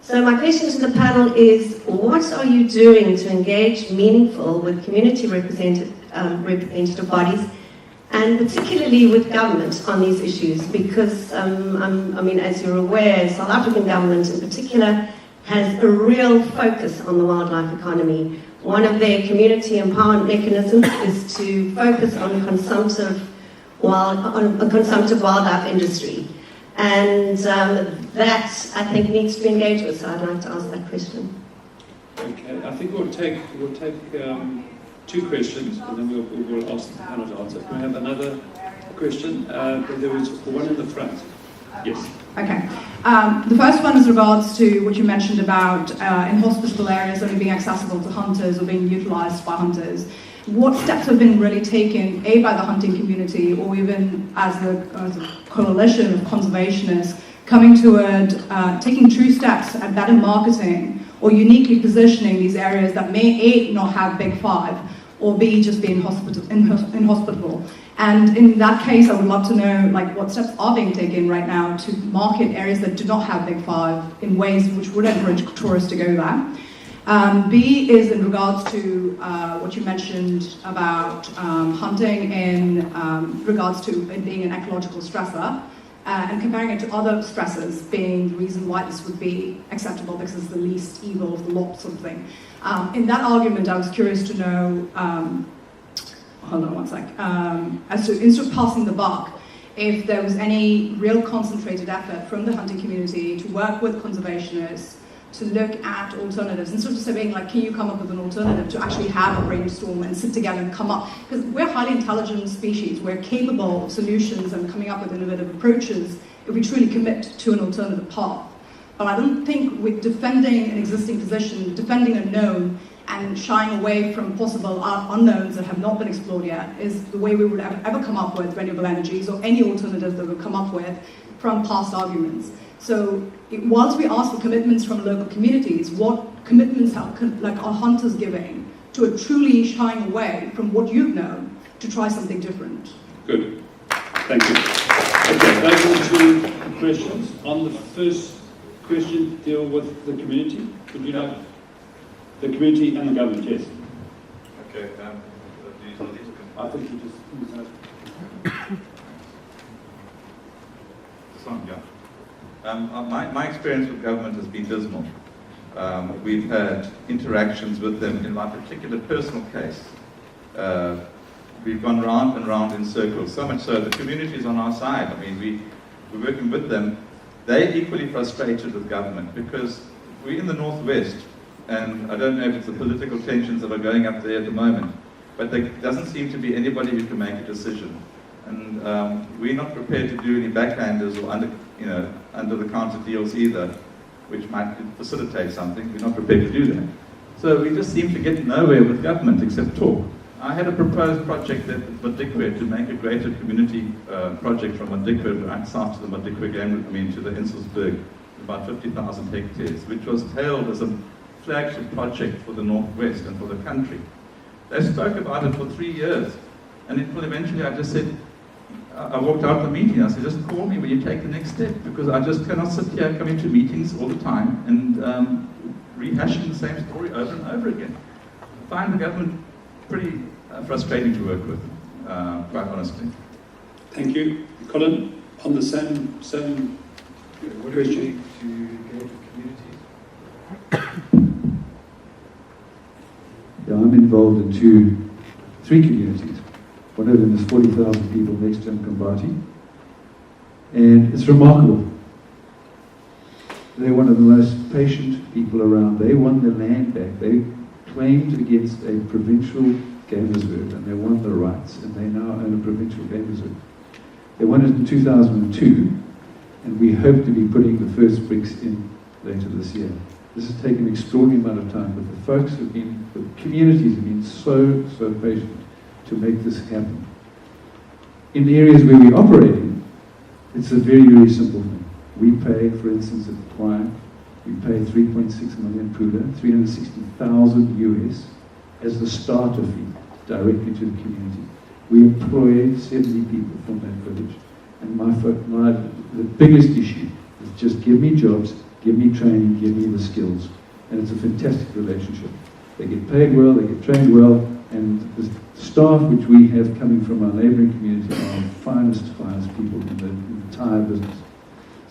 So my question to the panel is, what are you doing to engage meaningful with community representative bodies, and particularly with government on these issues? Because, I mean, as you're aware, South African government in particular has a real focus on the wildlife economy. One of their community empowerment mechanisms is to focus on consumptive wildlife industry. And that, I think, needs to be engaged with, so I'd like to ask that question. Okay, I think we'll take two questions, and then we'll ask the panel to answer. Can we have another question? There was one in the front. Yes. Okay. The first one is regards to what you mentioned about inhospitable areas only being accessible to hunters or being utilized by hunters. What steps have been really taken, A, by the hunting community, or even as a coalition of conservationists, coming toward taking true steps at better marketing or uniquely positioning these areas that may, A, not have Big Five, or B, just be inhospitable? And in that case, I would love to know, like, what steps are being taken right now to market areas that do not have Big Five in ways which would encourage tourists to go there. B is in regards to what you mentioned about hunting in regards to it being an ecological stressor, and comparing it to other stressors being the reason why this would be acceptable because it's the least evil of the lot, sort of thing. In that argument, I was curious to know, hold on one sec, as to, instead of passing the buck, if there was any real concentrated effort from the hunting community to work with conservationists to look at alternatives, instead of saying, like, can you come up with an alternative, to actually have a brainstorm and sit together and come up, because we're a highly intelligent species, we're capable of solutions and coming up with innovative approaches if we truly commit to an alternative path. But I don't think with defending an existing position, defending a known, and shying away from possible unknowns that have not been explored yet is the way we would ever come up with renewable energies or any alternatives that we'll come up with from past arguments. So whilst we ask for commitments from local communities, what commitments are hunters giving to a truly shying away from what you've known to try something different? Good. Thank you. Okay, those are the two questions. On the first question, deal with the community. Would you like the community and the government? Yes. Okay. I think you just. My experience with government has been dismal. We've had interactions with them. In my particular personal case, we've gone round and round in circles, so much so the community is on our side. I mean, we're working with them. They're equally frustrated with government because we're in the Northwest, and I don't know if it's the political tensions that are going up there at the moment, but there doesn't seem to be anybody who can make a decision. And we're not prepared to do any backhanders or under-the-counter deals either, which might facilitate something. We're not prepared to do that. So we just seem to get nowhere with government except talk. I had a proposed project at Madikwe to make a greater community project from Madikwe right south to the Madikwe game, to the Insulsberg, about 50,000 hectares, which was hailed as a flagship project for the Northwest and for the country. They spoke about it for 3 years, and eventually I just said, I walked out of the meeting, I said, just call me when you take the next step, because I just cannot sit here coming to meetings all the time and rehashing the same story over and over again. I find the government pretty frustrating to work with, quite honestly. Thank you. Colin, on the same question. What do you think to go to communities? Yeah, I'm involved in three communities. One of them is 40,000 people next to Mkombati. And it's remarkable. They're one of the most patient people around. They won their land back. They claimed against a provincial game reserve, and they won the rights, and they now own a provincial game reserve. They won it in 2002, and we hope to be putting the first bricks in later this year. This has taken an extraordinary amount of time, but the folks have been, the communities have been so patient to make this happen. In the areas where we operate in, it's a very simple thing. We pay, for instance, at the Twine, we pay 3.6 million pula, 360,000 US as the starter fee directly to the community. We employ 70 people from that village. And the biggest issue is just give me jobs, give me training, give me the skills. And it's a fantastic relationship. They get paid well, they get trained well, and the staff which we have coming from our neighbouring community are the finest people in the entire business.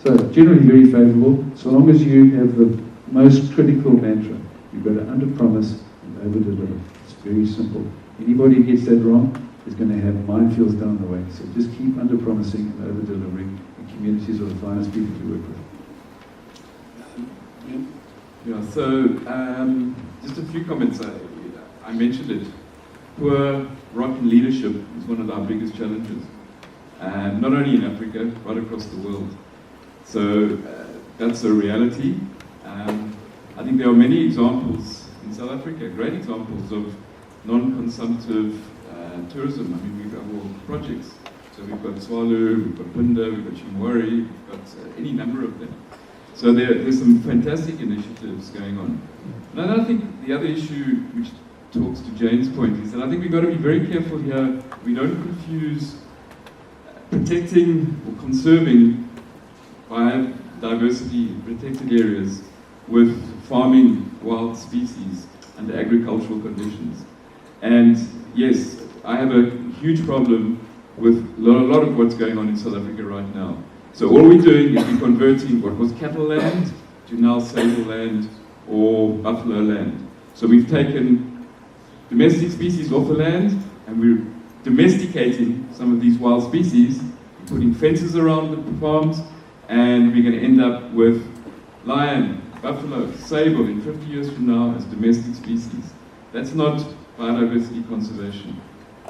So generally very favourable, so long as you have the most critical mantra. You've got to under-promise and over-deliver. It's very simple. Anybody who gets that wrong is going to have minefields down the way. So just keep under-promising and over-delivering. The communities are the finest people to work with. Yeah, so just a few comments. I mentioned it. Poor rotten leadership is one of our biggest challenges. Not only in Africa, but across the world. So that's a reality. I think there are many examples in South Africa, great examples of non-consumptive tourism. I mean, we've got all projects. So we've got Swalu, we've got Pinda, we've got Chimwari, we've got any number of them. So there's some fantastic initiatives going on. And I think the other issue, which talks to Jane's point, is that I think we've got to be very careful here. We don't confuse protecting or conserving biodiversity in protected areas with farming wild species under agricultural conditions. And yes, I have a huge problem with a lot of what's going on in South Africa right now. So all we're doing is we're converting what was cattle land to now sable land or buffalo land. So we've taken domestic species off the land and we're domesticating some of these wild species, putting fences around the farms, and we're going to end up with lion, buffalo, sable in 50 years from now as domestic species. That's not biodiversity conservation.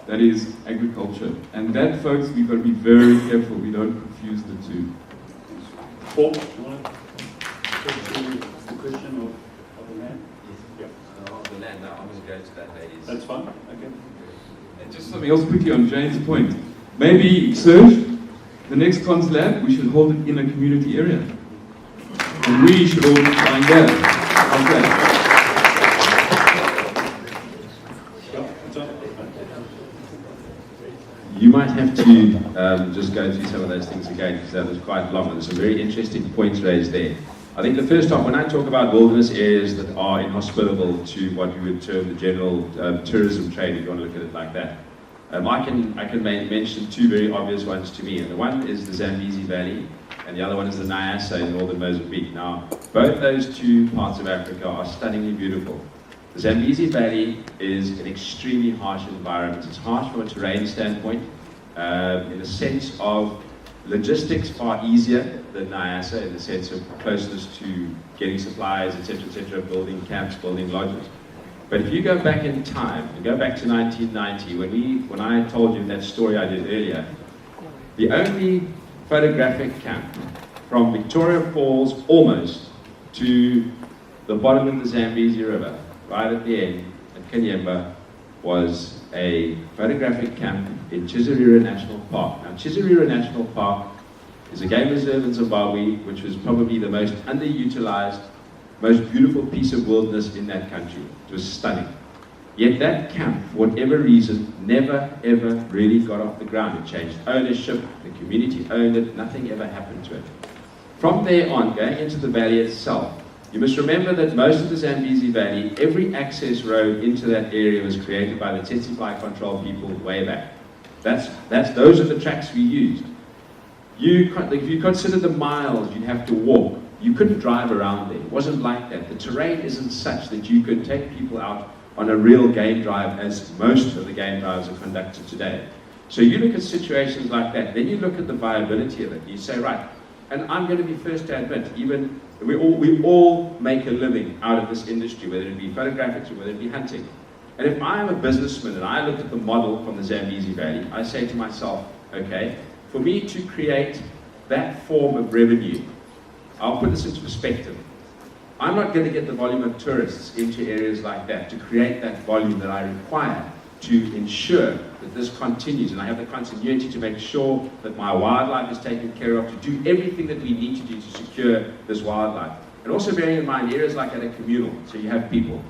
That is agriculture. And that, folks, we've got to be very careful we don't confuse the two. Paul, do you want to take the question of the land? Yes. Of the land, I'm going to go to that, ladies. That's fine. Okay. And just something else quickly on Jane's point. Maybe, Serge, the next Cons Lab, we should hold it in a community area. And we should all find that. Okay. You might have to just go through some of those things again, because that was quite long. There's some very interesting points raised there. I think the first off, when I talk about wilderness areas that are inhospitable to what we would term the general tourism trade, if you want to look at it like that, I can mention two very obvious ones to me. And the one is the Zambezi Valley, and the other one is the Nyasa in northern Mozambique. Now, both those two parts of Africa are stunningly beautiful. The Zambezi Valley is an extremely harsh environment. It's harsh from a terrain standpoint, in the sense of logistics far easier than Nyasa, in the sense of closeness to getting supplies, etc., building camps, building lodges. But if you go back in time, and go back to 1990, when I told you that story I did earlier, the only photographic camp from Victoria Falls almost to the bottom of the Zambezi River, right at the end, at Kanyemba, was a photographic camp in Chizarira National Park. Now, Chizarira National Park is a game reserve in Zimbabwe, which was probably the most underutilized, most beautiful piece of wilderness in that country. It was stunning. Yet that camp, for whatever reason, never ever really got off the ground. It changed ownership, the community owned it, nothing ever happened to it. From there on, going into the valley itself, you must remember that most of the Zambezi Valley, every access road into that area was created by the Tsetse Fly Control people way back. Those are the tracks we used. If you consider the miles you'd have to walk, you couldn't drive around there. It wasn't like that. The terrain isn't such that you could take people out on a real game drive as most of the game drives are conducted today. So you look at situations like that, then you look at the viability of it. You say, right, and I'm going to be first to admit, even we all make a living out of this industry, whether it be photographics or whether it be hunting. And if I'm a businessman and I look at the model from the Zambezi Valley, I say to myself, okay, for me to create that form of revenue, I'll put this into perspective. I'm not going to get the volume of tourists into areas like that to create that volume that I require to ensure that this continues, and I have the continuity to make sure that my wildlife is taken care of, to do everything that we need to do to secure this wildlife. And also bearing in mind areas like that are communal, so you have people.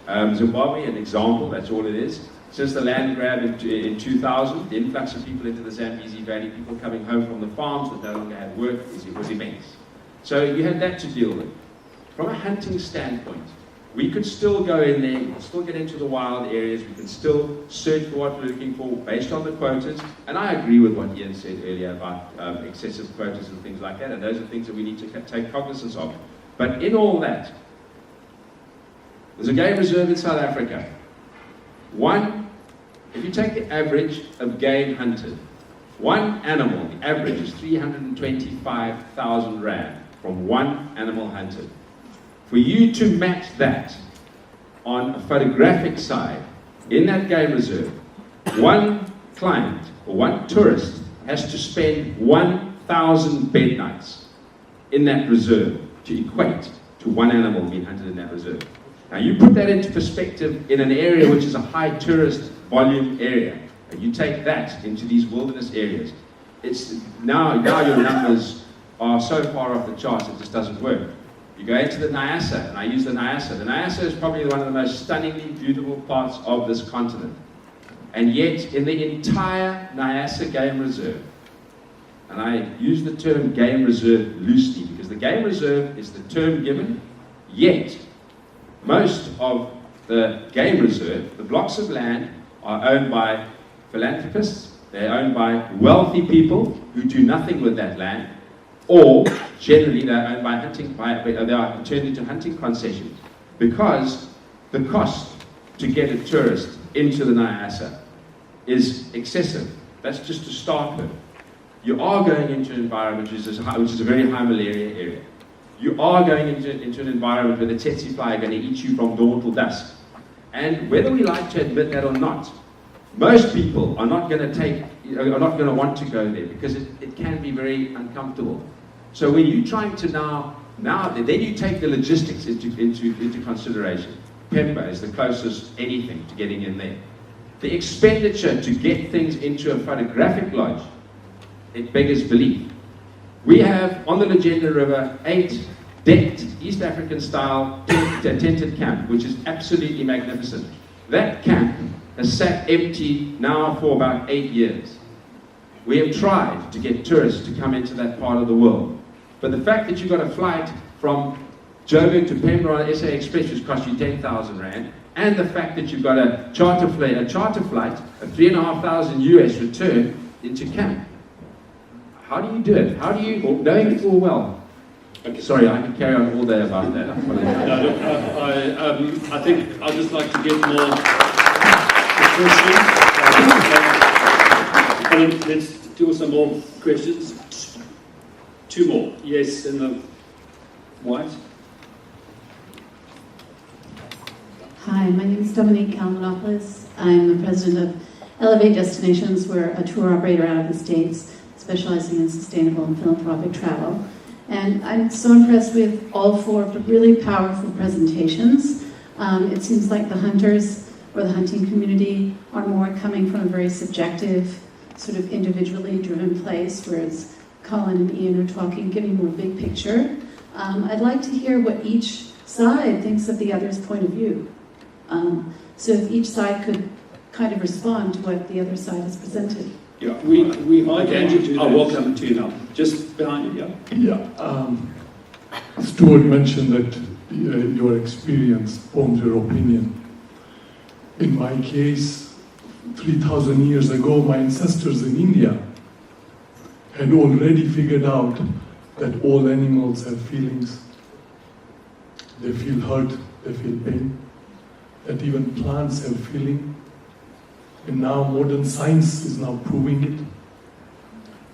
Zimbabwe, an example, that's all it is. Since the land grab in 2000, the influx of people into the Zambezi Valley, people coming home from the farms that no longer had work, was immense. So you had that to deal with. From a hunting standpoint, we could still go in there, we could still get into the wild areas, we could still search for what we're looking for based on the quotas. And I agree with what Ian said earlier about excessive quotas and things like that, and those are things that we need to take cognizance of. But in all that, there's a game reserve in South Africa. If you take the average of game hunted, one animal, the average is 325,000 rand from one animal hunted. For you to match that on a photographic side, in that game reserve, one client or one tourist has to spend 1,000 bed nights in that reserve to equate to one animal being hunted in that reserve. Now you put that into perspective in an area which is a high tourist volume area, and you take that into these wilderness areas, now your numbers are so far off the charts it just doesn't work. You go into the Nyasa, and I use the Nyasa. The Nyasa is probably one of the most stunningly beautiful parts of this continent. And yet, in the entire Nyasa Game Reserve, and I use the term game reserve loosely because the game reserve is the term given, yet most of the game reserve, the blocks of land, are owned by philanthropists, they're owned by wealthy people who do nothing with that land, or generally they're owned by they are turned into hunting concessions, because the cost to get a tourist into the Nyasa is excessive. That's just to start with. You are going into an environment which is a very high malaria area. You are going into an environment where the tsetse fly are going to eat you from dawn till dusk. And whether we like to admit that or not, most people are not going to want to go there because it can be very uncomfortable. So when you're trying to then you take the logistics into consideration. Pemba is the closest anything to getting in there. The expenditure to get things into a photographic lodge, it beggars belief. We have on the Legenda River 8 decked East African style tented camp, which is absolutely magnificent. That camp has sat empty now for about 8 years. We have tried to get tourists to come into that part of the world. But the fact that you've got a flight from Joburg to Pemba on SA Express, which costs you 10,000 Rand, and the fact that you've got a charter flight, a $3,500 US return into camp. How do you do it? How do you, knowing full well? Okay, sorry, I can carry on all day about that. I think I'd just like to get more questions. Let's do some more questions. Two more. Yes, in the white. Hi, my name is Dominique Kalmanopoulos. I'm the president of Elevate Destinations. We're a tour operator out of the States, specializing in sustainable and philanthropic travel. And I'm so impressed with all four really powerful presentations. It seems like the hunters or the hunting community are more coming from a very subjective, sort of individually driven place, whereas Colin and Ian are talking, giving more big picture. I'd like to hear what each side thinks of the other's point of view. So if each side could kind of respond to what the other side has presented. Yeah, we might welcome to you now. Just behind you, yeah? Yeah. Stuart mentioned that your experience forms your opinion. In my case, 3,000 years ago, my ancestors in India had already figured out that all animals have feelings. They feel hurt, they feel pain, that even plants have feeling. And now modern science is now proving it.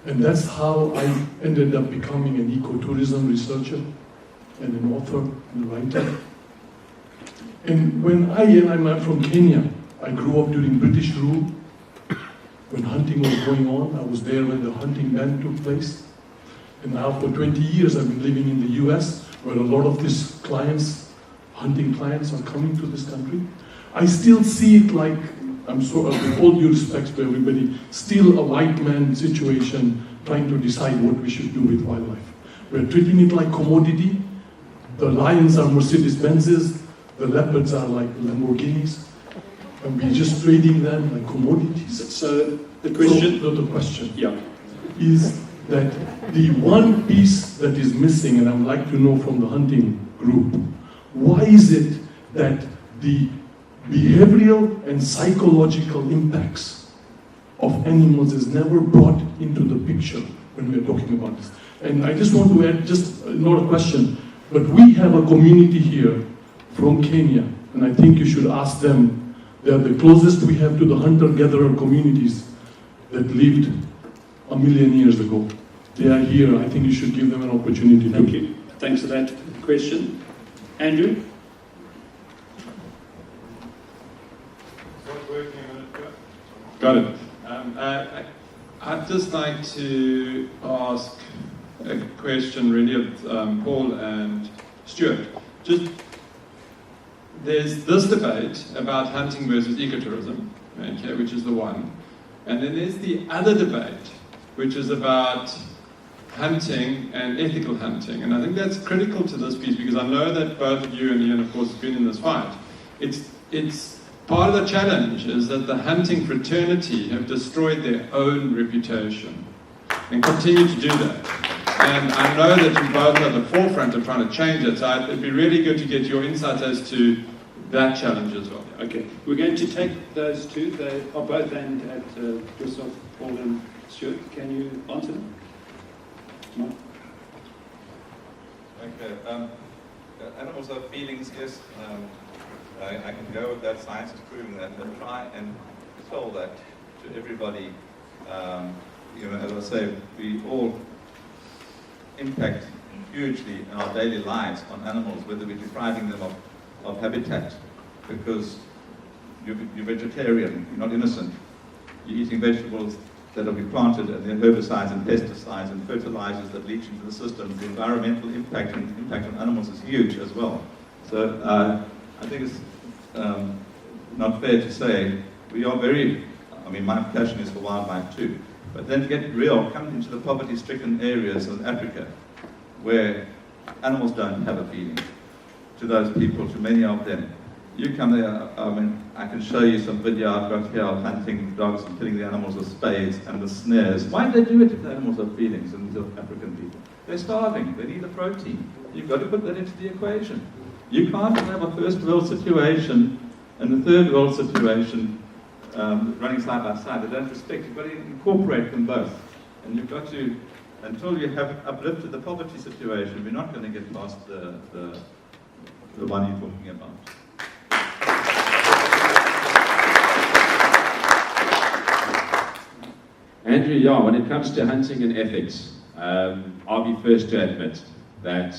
And that's how I ended up becoming an ecotourism researcher and an author and a writer. And when I'm from Kenya. I grew up during British rule. When hunting was going on, I was there when the hunting ban took place. And now for 20 years I've been living in the US, where a lot of these clients, hunting clients, are coming to this country. I still see it like, with all due respect to everybody, still a white man situation trying to decide what we should do with wildlife. We're treating it like commodity. The lions are Mercedes-Benzes, the leopards are like Lamborghinis, and we're just trading them like commodities. So the question, the question yeah, is that the one piece that is missing, and I would like to know from the hunting group, why is it that the behavioral and psychological impacts of animals is never brought into the picture when we're talking about this? And I just want to add, just not a question, but we have a community here from Kenya, and I think you should ask them. They are the closest we have to the hunter-gatherer communities that lived 1 million years ago. They are here. I think you should give them an opportunity. Thank you. Thanks for that question. Andrew? Got it. I'd just like to ask a question really of Paul and Stuart. There's this debate about hunting versus ecotourism, okay, which is the one. And then there's the other debate, which is about hunting and ethical hunting. And I think that's critical to this piece, because I know that both of you and Ian, of course, have been in this fight. It's part of the challenge is that the hunting fraternity have destroyed their own reputation and continue to do that. And I know that you both are at the forefront of trying to change it, so it'd be really good to get your insight as to that challenge as well. Okay, we're going to take those two. They are both aimed at yourself, Paul and Stuart. Can you answer them? Mark? Okay. Animals have feelings, yes. I can go with that. Science is proving that. But try and tell that to everybody. As I say, we all impact hugely in our daily lives on animals, whether we're depriving them of habitat, because you're vegetarian, you're not innocent. You're eating vegetables that will be planted, and then herbicides and pesticides and fertilizers that leach into the system. The environmental impact on animals is huge as well. So I think it's not fair to say we are my passion is for wildlife too, but then get real, come into the poverty-stricken areas of Africa where animals don't have a feeling. To those people, to many of them, you come there, I can show you some video I've got here of hunting dogs and killing the animals with spades and with snares. Why do they do it if the animals have feelings, and these are African people? They're starving, they need the protein. You've got to put that into the equation. You can't have a first world situation and a third world situation running side by side. They don't respect. You've got to incorporate them both. And you've got to, until you have uplifted the poverty situation, we're not going to get past the one you're talking about. Andrew, yeah, when it comes to hunting and ethics, I'll be first to admit that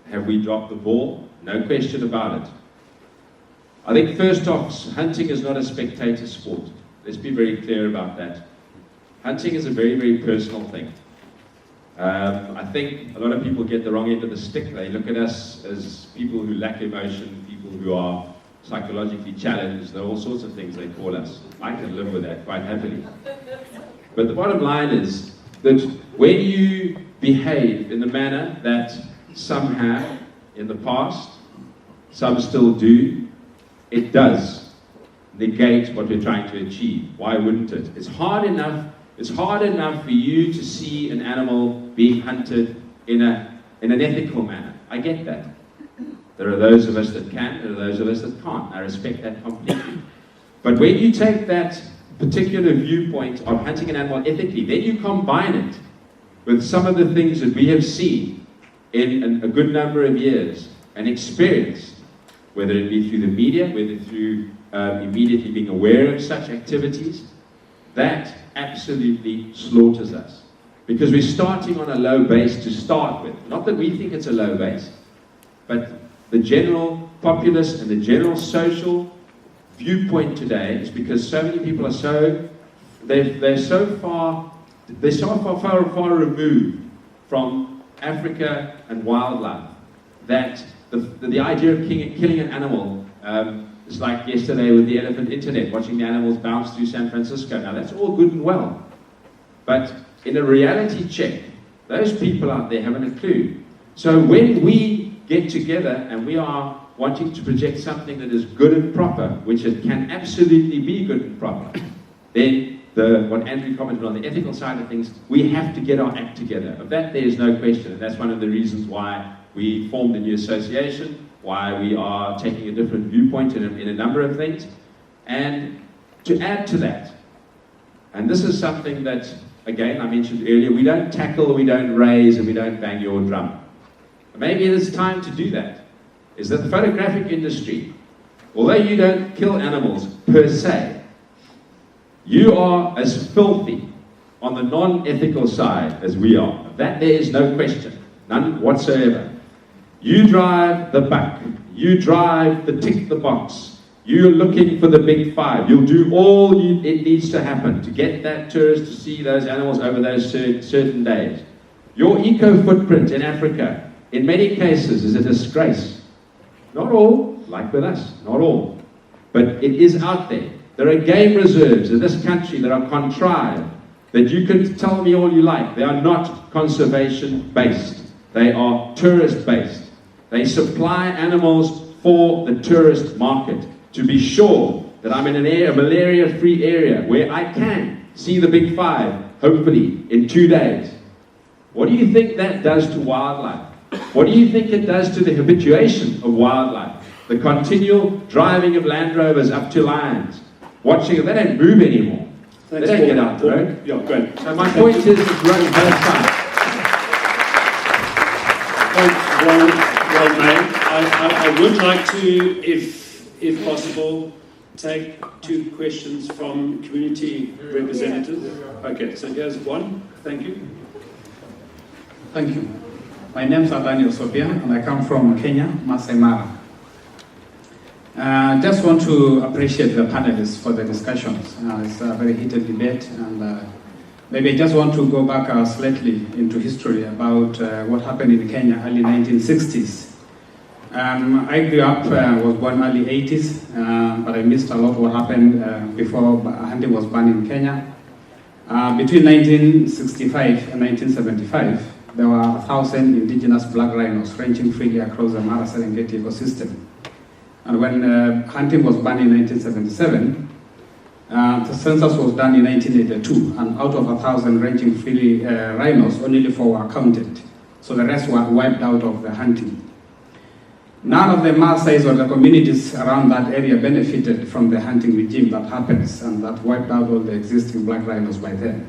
have we dropped the ball? No question about it. I think first off, hunting is not a spectator sport. Let's be very clear about that. Hunting is a very, very personal thing. I think a lot of people get the wrong end of the stick. They look at us as people who lack emotion, people who are psychologically challenged. There are all sorts of things they call us. I can live with that quite happily. But the bottom line is that when you behave in the manner that some have in the past, some still do, it does negate what we're trying to achieve. Why wouldn't it? It's hard enough for you to see an animal being hunted in an ethical manner. I get that. There are those of us that can, there are those of us that can't. I respect that completely. But when you take that particular viewpoint of hunting an animal ethically, then you combine it with some of the things that we have seen in a good number of years and experienced, whether it be through the media, whether through immediately being aware of such activities, that absolutely slaughters us. Because we're starting on a low base to start with. Not that we think it's a low base, but the general populace and the general social viewpoint today is because so many people are they're so far removed from Africa and wildlife that the idea of killing an animal is like yesterday with the elephant internet, watching the animals bounce through San Francisco. Now that's all good and well, but in a reality check, those people out there haven't a clue. So when we get together and we are wanting to project something that is good and proper, which it can absolutely be good and proper, then what Andrew commented on the ethical side of things, we have to get our act together. Of that, there is no question, and that's one of the reasons why we formed a new association, why we are taking a different viewpoint in a number of things. And to add to that, and this is something that, again, I mentioned earlier, we don't tackle, we don't raise, and we don't bang your drum. Maybe it is time to do that. Is that the photographic industry, although you don't kill animals per se, you are as filthy on the non-ethical side as we are. That there is no question, none whatsoever. You drive the buck, you drive the tick the box, you're looking for the big five, you'll do all it needs to happen to get that tourist to see those animals over those certain days. Your eco-footprint in Africa, in many cases, is a disgrace. Not all, like with us, not all. But it is out there. There are game reserves in this country that are contrived, that you can tell me all you like. They are not conservation-based. They are tourist-based. They supply animals for the tourist market to be sure that I'm in an area, a malaria-free area, where I can see the big five, hopefully, in 2 days. What do you think that does to wildlife? What do you think it does to the habituation of wildlife? The continual driving of Land Rovers up to lions, watching them. They don't move anymore. They don't get out the road. Yeah, great. So my point is, it's running both sides. Well made. I would like to, if possible, take 2 questions from community representatives. Okay, so here's one. Thank you. Thank you. My name is Daniel Sophia, and I come from Kenya, Masai Mara. I just want to appreciate the panelists for the discussions. It's a very heated debate, and maybe I just want to go back slightly into history about what happened in Kenya early 1960s. I grew up, was born early 80s, but I missed a lot what happened before hunting was banned in Kenya. Between 1965 and 1975, there were 1,000 indigenous black rhinos ranging freely across the Mara Serengeti ecosystem. And when hunting was banned in 1977, the census was done in 1982, and out of 1,000 ranging freely rhinos, only 4 were counted. So the rest were wiped out of the hunting. None of the Maasais or the communities around that area benefited from the hunting regime that happens and that wiped out all the existing black rhinos by then.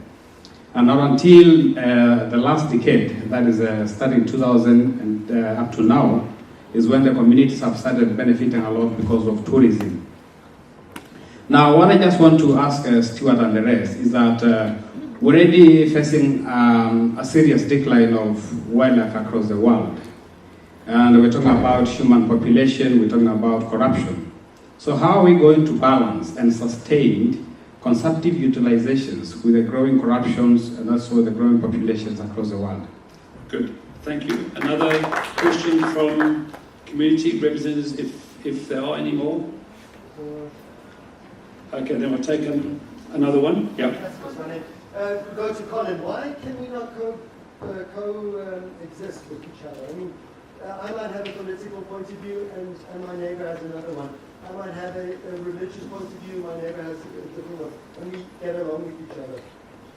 And not until the last decade, that is starting 2000 and up to now, is when the communities have started benefiting a lot because of tourism. Now, what I just want to ask Stuart and the rest is that we're already facing a serious decline of wildlife across the world. And we're talking about human population, we're talking about corruption. So how are we going to balance and sustain consumptive utilizations with the growing corruptions and also the growing populations across the world? Good, thank you. Another question from community representatives, if there are any more. Okay, then we'll take another one. Yeah. Go to Colin. Why can we not coexist with each other? I mean, I might have a political point of view and my neighbor has another one. I might have a religious point of view, my neighbor has a different one, and we get along with each other.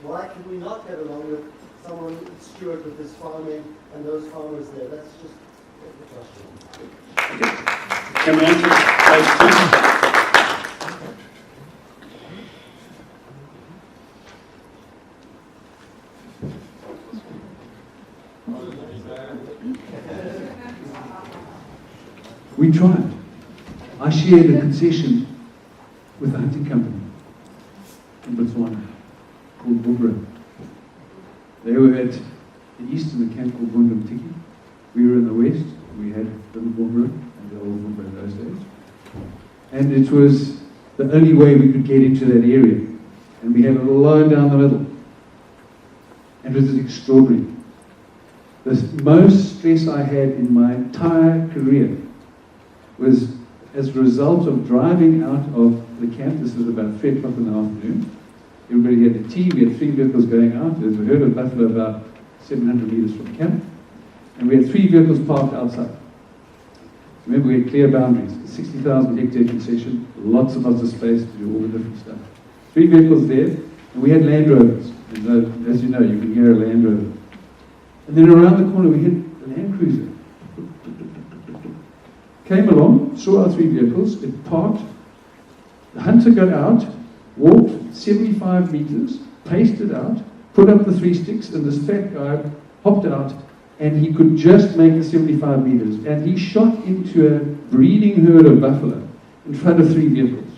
Why can we not get along with someone, Stuart, with his farming and those farmers there? That's just the question. Can we answer those two? We tried. I shared a concession with a hunting company in Botswana called Bubra. They were at the east in a camp called Bundamtiki. We were in the west. We had little Bubra and the old Bubra in those days. And it was the only way we could get into that area. And we had a line down the middle. And it was extraordinary. The most stress I had in my entire career was as a result of driving out of the camp. This was about 3 o'clock in the afternoon. Everybody had a tea. We had 3 vehicles going out. There was a herd of buffalo about 700 meters from camp. And we had 3 vehicles parked outside. Remember, we had clear boundaries. 60,000 hectare concession, lots and lots of space to do all the different stuff. 3 vehicles there, and we had Land Rovers. And as you know, you can hear a Land Rover. And then around the corner, we hit a Land Cruiser. Came along, saw our 3 vehicles, it parked. The hunter got out, walked 75 meters, paced it out, put up the 3 sticks, and this fat guy hopped out, and he could just make the 75 meters. And he shot into a breeding herd of buffalo in front of 3 vehicles.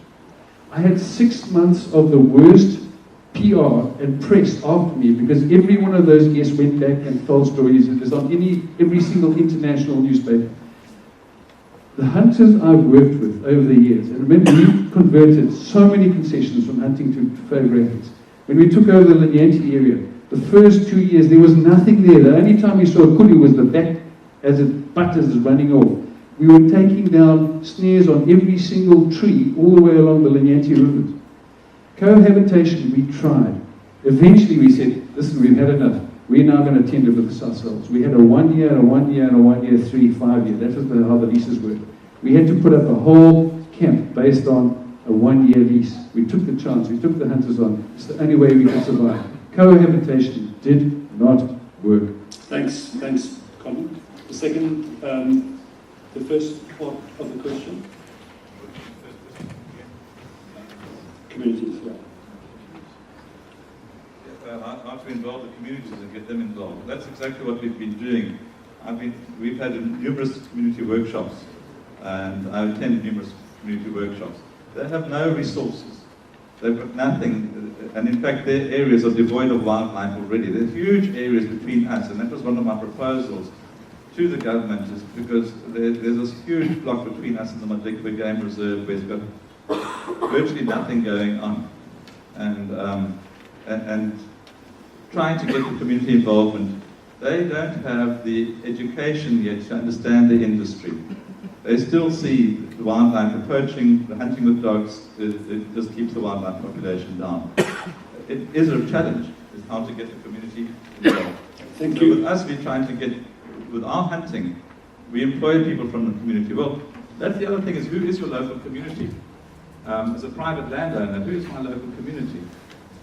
I had 6 months of the worst PR and press after me because every one of those guests went back and told stories. It was on every single international newspaper. The hunters I've worked with over the years, and remember, we converted so many concessions from hunting to photographics. When we took over the Linyanti area, the first 2 years there was nothing there. The only time we saw a kuli was the back as it butters is running off. We were taking down snares on every single tree all the way along the Linyanti rivers. Cohabitation, we tried. Eventually we said, listen, we've had enough. We're now going to tender with this ourselves. We had a 1 year, a 1 year, and a 1 year, 3, 5 year. That was how the leases worked. We had to put up a whole camp based on a 1 year lease. We took the chance. We took the hunters on. It's the only way we could survive. Cohabitation did not work. Thanks, Colin. The second, the first part of the question? Communities, yeah. How to involve the communities and get them involved. That's exactly what we've been doing. We've had numerous community workshops, and I've attended numerous community workshops. They have no resources. They've got nothing, and in fact their areas are devoid of wildlife already. There's huge areas between us, and that was one of my proposals to the government, is because there's this huge block between us and the Madikwe Game Reserve where it's got virtually nothing going on. And trying to get the community involvement, they don't have the education yet to understand the industry. They still see the wildlife, the poaching, the hunting with dogs, it just keeps the wildlife population down. It is a challenge, is how to get the community involved. Thank so you. with us, we're trying to get, with our hunting, we employ people from the community. Well, that's the other thing, is who is your local community? As a private landowner, who is my local community?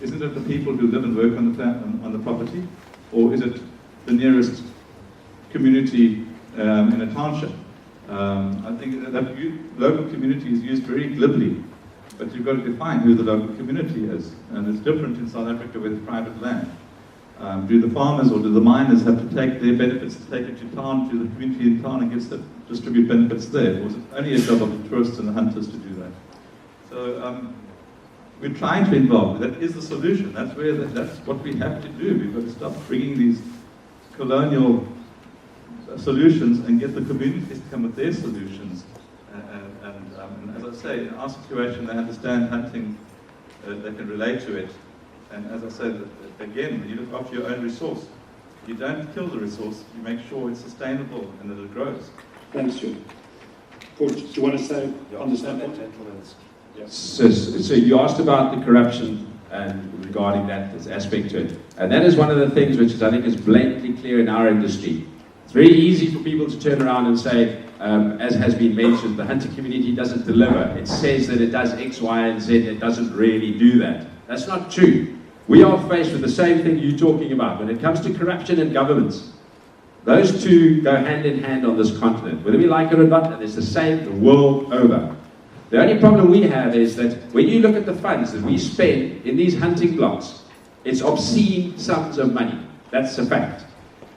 Isn't it the people who live and work on the property? Or is it the nearest community in a township? I think that local community is used very glibly, but you've got to define who the local community is. And it's different in South Africa with private land. Do the farmers or do the miners have to take their benefits, take it to town, to the community in town and distribute benefits there? Or is it only a job of the tourists and the hunters to do that? So we're trying to involve. That is the solution. That's what we have to do. We've got to stop bringing these colonial solutions and get the communities to come with their solutions. And as I say, in our situation, they understand hunting, they can relate to it. And as I said, again, you look after your own resource. You don't kill the resource, you make sure it's sustainable and that it grows. Thanks, Jim. George, do you want to say on this point? So you asked about the corruption and regarding that aspect to it. And that is one of the things which I think is blatantly clear in our industry. It's very easy for people to turn around and say, as has been mentioned, the hunting community doesn't deliver. It says that it does X, Y, and Z. It doesn't really do that. That's not true. We are faced with the same thing you're talking about. When it comes to corruption and governments, those two go hand in hand on this continent. Whether we like it or not, and it's the same the world over. The only problem we have is that when you look at the funds that we spend in these hunting blocks, it's obscene sums of money. That's a fact.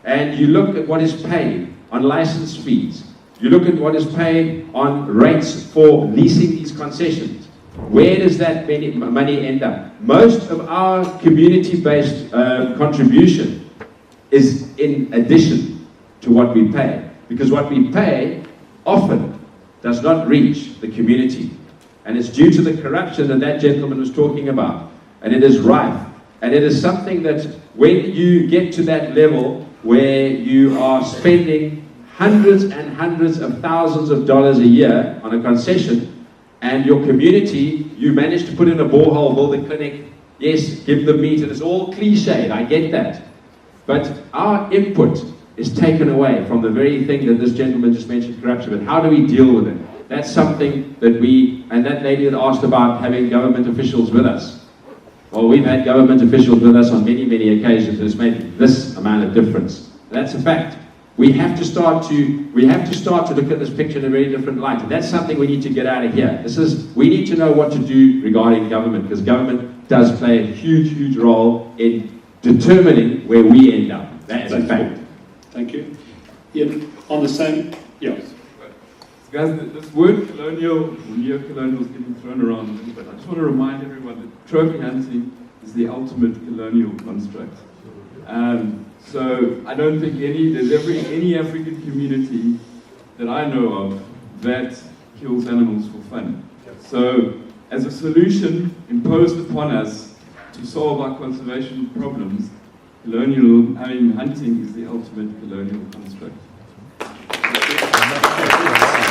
and you look at what is paid on license fees, you look at what is paid on rates for leasing these concessions, where does that money end up? Most of our community-based contribution is in addition to what we pay, because what we pay often does not reach the community. And it's due to the corruption that that gentleman was talking about. And it is rife. And it is something that when you get to that level where you are spending hundreds and hundreds of thousands of dollars a year on a concession, and your community, you manage to put in a borehole, build a clinic, yes, give them meat, and it's all cliched, I get that. But our input is taken away from the very thing that this gentleman just mentioned, corruption. But how do we deal with it? That's something that we, and that lady had asked about having government officials with us. Well, we've had government officials with us on many, many occasions, and it's made this amount of difference. That's a fact. We have to start to look at this picture in a very different light. And that's something we need to get out of here. We need to know what to do regarding government, because government does play a huge, huge role in determining where we end up. That's a fact. Thank you. Ian, on the same, yeah. Guys, this word colonial or neo-colonial is getting thrown around a little bit. I just want to remind everyone that trophy hunting is the ultimate colonial construct. So I don't think there's any African community that I know of that kills animals for fun. So as a solution imposed upon us to solve our conservation problems, hunting is the ultimate colonial construct.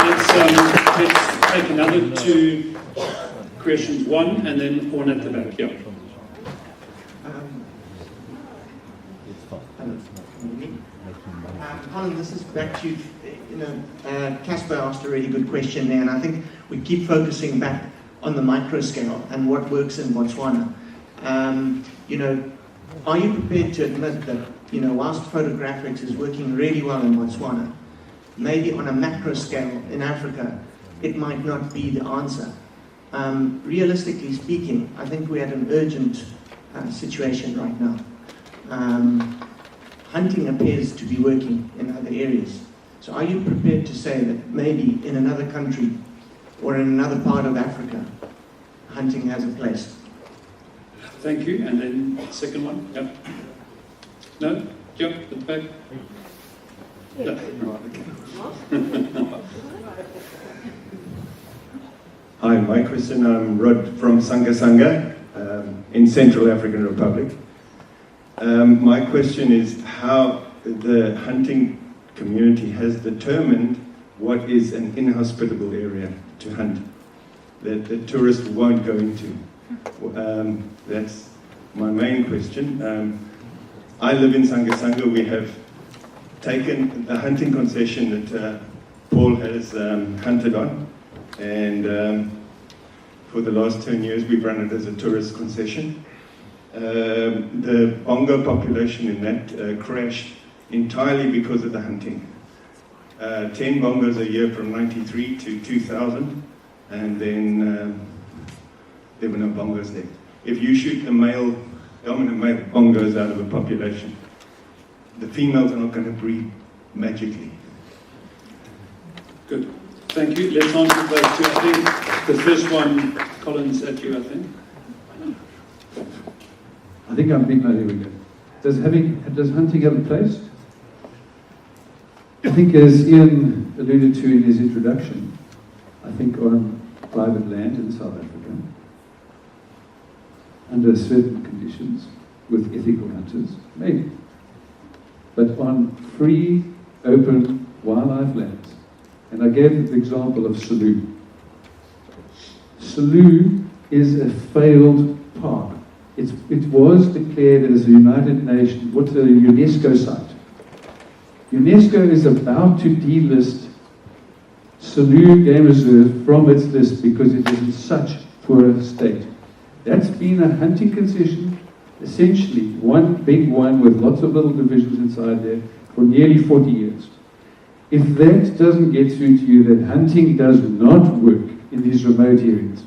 Let's take another two questions. One, and then one at the back. Yeah. Colin, this is back to you. Casper asked a really good question there, and I think we keep focusing back on the micro scale and what works in Botswana. Are you prepared to admit that, whilst photographics is working really well in Botswana, maybe on a macro scale in Africa, it might not be the answer? Realistically speaking, I think we're at an urgent situation right now. Hunting appears to be working in other areas. So are you prepared to say that maybe in another country or in another part of Africa, hunting has a place? Thank you. And then second one. Yep. No? Yep, at the back. No. Hi, my question, I'm Rod from Sanga in Central African Republic. My question is how the hunting community has determined what is an inhospitable area to hunt, that the tourist won't go into. That's my main question. I live in Sanga. We have taken the hunting concession that Paul has hunted on, and for the last 10 years we've run it as a tourist concession. The bongo population in that crashed entirely because of the hunting. 10 bongos a year from 93 to 2000, and then there were no bongos left. If you shoot the dominant male bongos out of a population, the females are not going to breed magically. Good. Thank you. Let's answer those two. I think the first one, Colin's at you, I think. I think I'm being, there we go. Does hunting have a place? I think as Ian alluded to in his introduction, I think on private land in South Africa, under certain conditions, with ethical hunters, maybe. But on free, open, wildlife lands, and I gave the example of Selous. Selous is a failed park. It was declared as a United Nations, what's a UNESCO site. UNESCO is about to delist Selous Game Reserve from its list because it is in such poor state. That's been a hunting concession, essentially one big one with lots of little divisions inside there for nearly 40 years. If that doesn't get through to you that hunting does not work in these remote areas,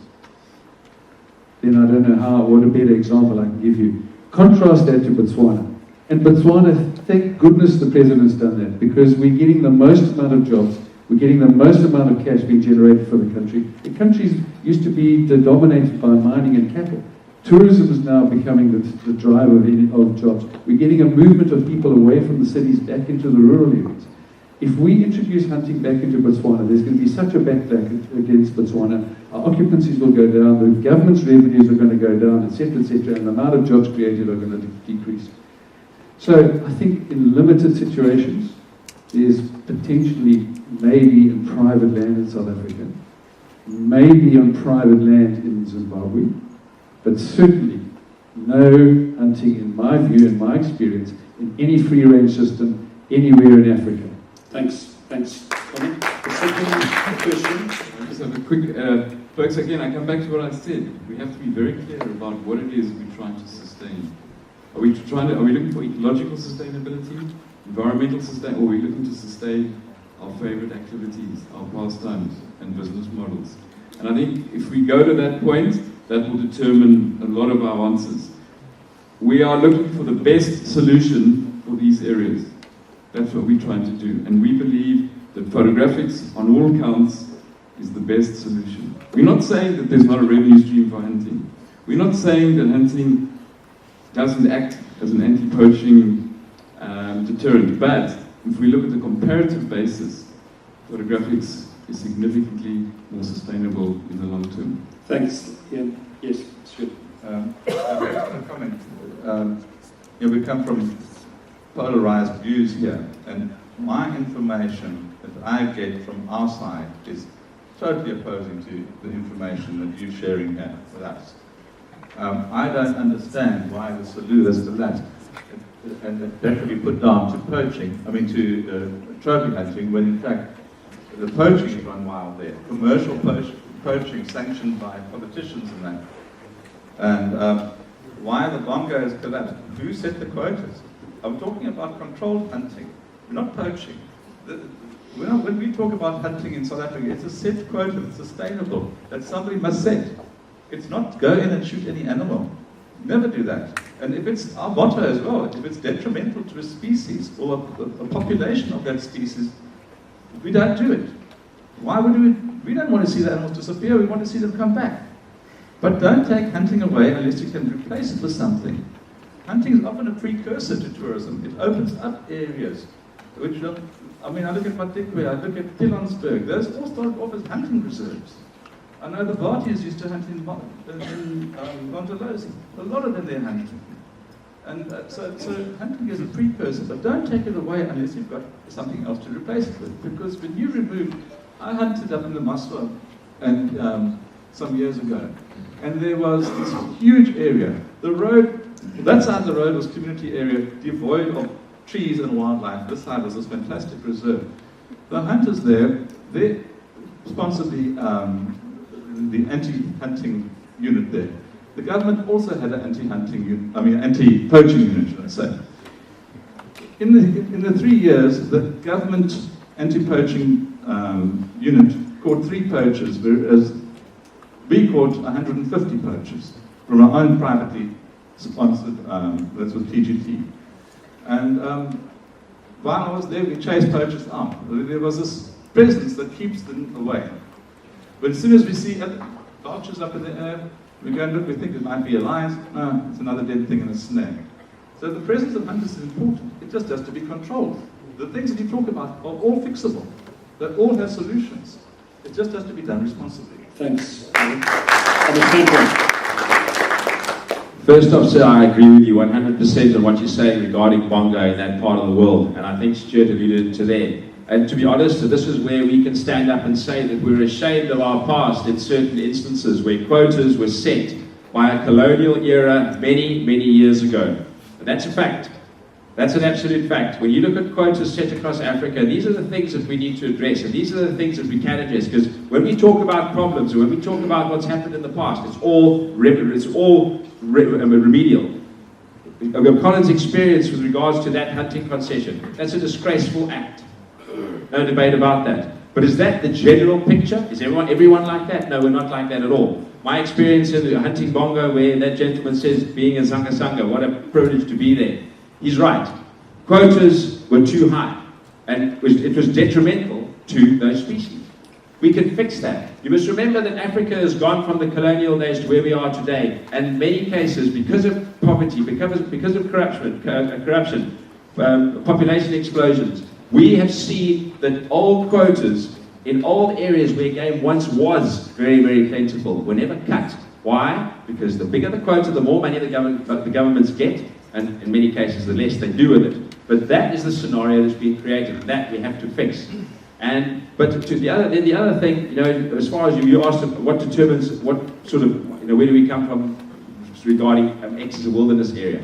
then I don't know what a better example I can give you. Contrast that to Botswana. And Botswana thank goodness the President's done that, because we're getting the most amount of jobs, we're getting the most amount of cash being generated for the country. The countries used to be dominated by mining and cattle. Tourism is now becoming the driver of jobs. We're getting a movement of people away from the cities back into the rural areas. If we introduce hunting back into Botswana, there's going to be such a backlash against Botswana. Our occupancies will go down, the government's revenues are going to go down, etc., and the amount of jobs created are going to decrease. So I think in limited situations, there's potentially maybe in private land in South Africa, maybe on private land in Zimbabwe, but certainly no hunting, in my view, in my experience, in any free-range system anywhere in Africa. Thanks. Colin. The second question. I just have a quick, folks, again, I come back to what I said. We have to be very clear about what it is we're trying to sustain. Are we looking for ecological sustainability, environmental sustainability, or are we looking to sustain our favorite activities, our pastimes and business models? And I think if we go to that point, that will determine a lot of our answers. We are looking for the best solution for these areas. That's what we're trying to do. And we believe that photographics, on all counts, is the best solution. We're not saying that there's not a revenue stream for hunting. We're not saying that hunting doesn't act as an anti-poaching deterrent. But if we look at the comparative basis, photographics is significantly more sustainable in the long term. Thanks, Ian. Yes, sure. I have a comment. We come from polarized views here, and my information that I get from our side is totally opposing to the information that you're sharing here with us. I don't understand why the salute to that and that can be put down to poaching, to trophy hunting, when in fact the poaching is run wild there. Commercial poaching sanctioned by politicians and that. And why the bongo has collapsed. Who set the quotas? I'm talking about controlled hunting. We're not poaching. When we talk about hunting in South Africa, it's a set quota that's sustainable, that somebody must set. It's not go in and shoot any animal. Never do that. And if it's our motto as well, if it's detrimental to a species or a population of that species, we don't do it. Why would we don't want to see the animals disappear, we want to see them come back. But don't take hunting away unless you can replace it with something. Hunting is often a precursor to tourism. It opens up areas which I look at Matikwe, I look at Pilansberg. Those all started off as hunting reserves. I know the Barties used to hunt in Montalosi. A lot of them they're hunting. And so hunting is a precursor, but don't take it away unless you've got something else to replace it with. Because when you remove, I hunted up in the Maswa and some years ago, and there was this huge area. The road, that side of the road was community area, devoid of trees and wildlife. This side was this fantastic reserve. The hunters there, they sponsored the anti-hunting unit there. The government also had an anti-poaching unit, should I say. In the 3 years, the government anti-poaching unit caught 3 poachers, whereas we caught 150 poachers from our own privately sponsored, that's with TGT. And while I was there, we chased poachers out. There was this presence that keeps them away. But as soon as we see vultures up in the air, we go and look, we think it might be a lion. No, it's another dead thing in a snare. So the presence of hunters is important. It just has to be controlled. The things that you talk about are all fixable. They all have solutions. It just has to be done responsibly. Thanks. First off, sir, I agree with you 100% on what you're saying regarding bongo in that part of the world, and I think Stuart alluded to there. And to be honest, this is where we can stand up and say that we're ashamed of our past in certain instances where quotas were set by a colonial era many, many years ago. And that's a fact. That's an absolute fact. When you look at quotas set across Africa, these are the things that we need to address, and these are the things that we can address, because when we talk about problems, and when we talk about what's happened in the past, it's all remedial. Colin's experience with regards to that hunting concession, that's a disgraceful act. No debate about that. But is that the general picture? Is everyone like that? No, we're not like that at all. My experience in hunting bongo, where that gentleman says being a Sanga Sanga, what a privilege to be there. He's right. quotas were too high, and it was detrimental to those species. We can fix that. You must remember that Africa has gone from the colonial days to where we are today, and in many cases, because of poverty, because of corruption, population explosions, we have seen that old quotas in old areas where game once was very, very plentiful were never cut. Why? Because the bigger the quota, the more money the governments get, and in many cases, the less they do with it. But that is the scenario that's been created. That we have to fix. But the other thing, you know, as far as you asked, what determines what sort of, you know, where do we come from regarding X as a wilderness area?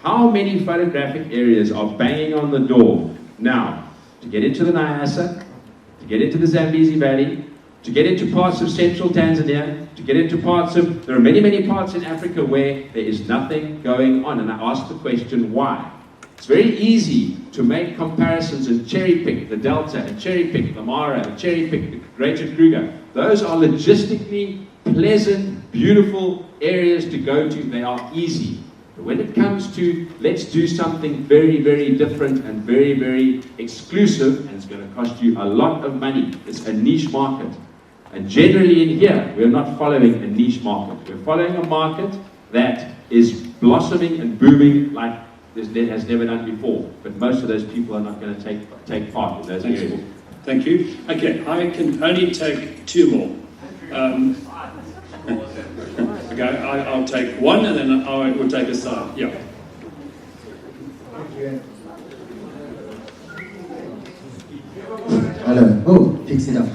How many photographic areas are banging on the door now to get into the Nyasa, to get into the Zambezi Valley, to get into parts of central Tanzania, to get into parts of, there are many, many parts in Africa where there is nothing going on. And I ask the question, why? It's very easy to make comparisons and cherry pick the Delta, and cherry pick the Mara, and cherry pick the Greater Kruger. Those are logistically pleasant, beautiful areas to go to. They are easy. But when it comes to let's do something very, very different and very, very exclusive, and it's going to cost you a lot of money, it's a niche market. And generally in here, we're not following a niche market. We're following a market that is blossoming and booming like it has never done before. But most of those people are not going to take part in those areas. Thank you. Okay, I can only take two more. Okay, I'll take one and then I will take a side. Yeah. Hello. Oh, fix it up.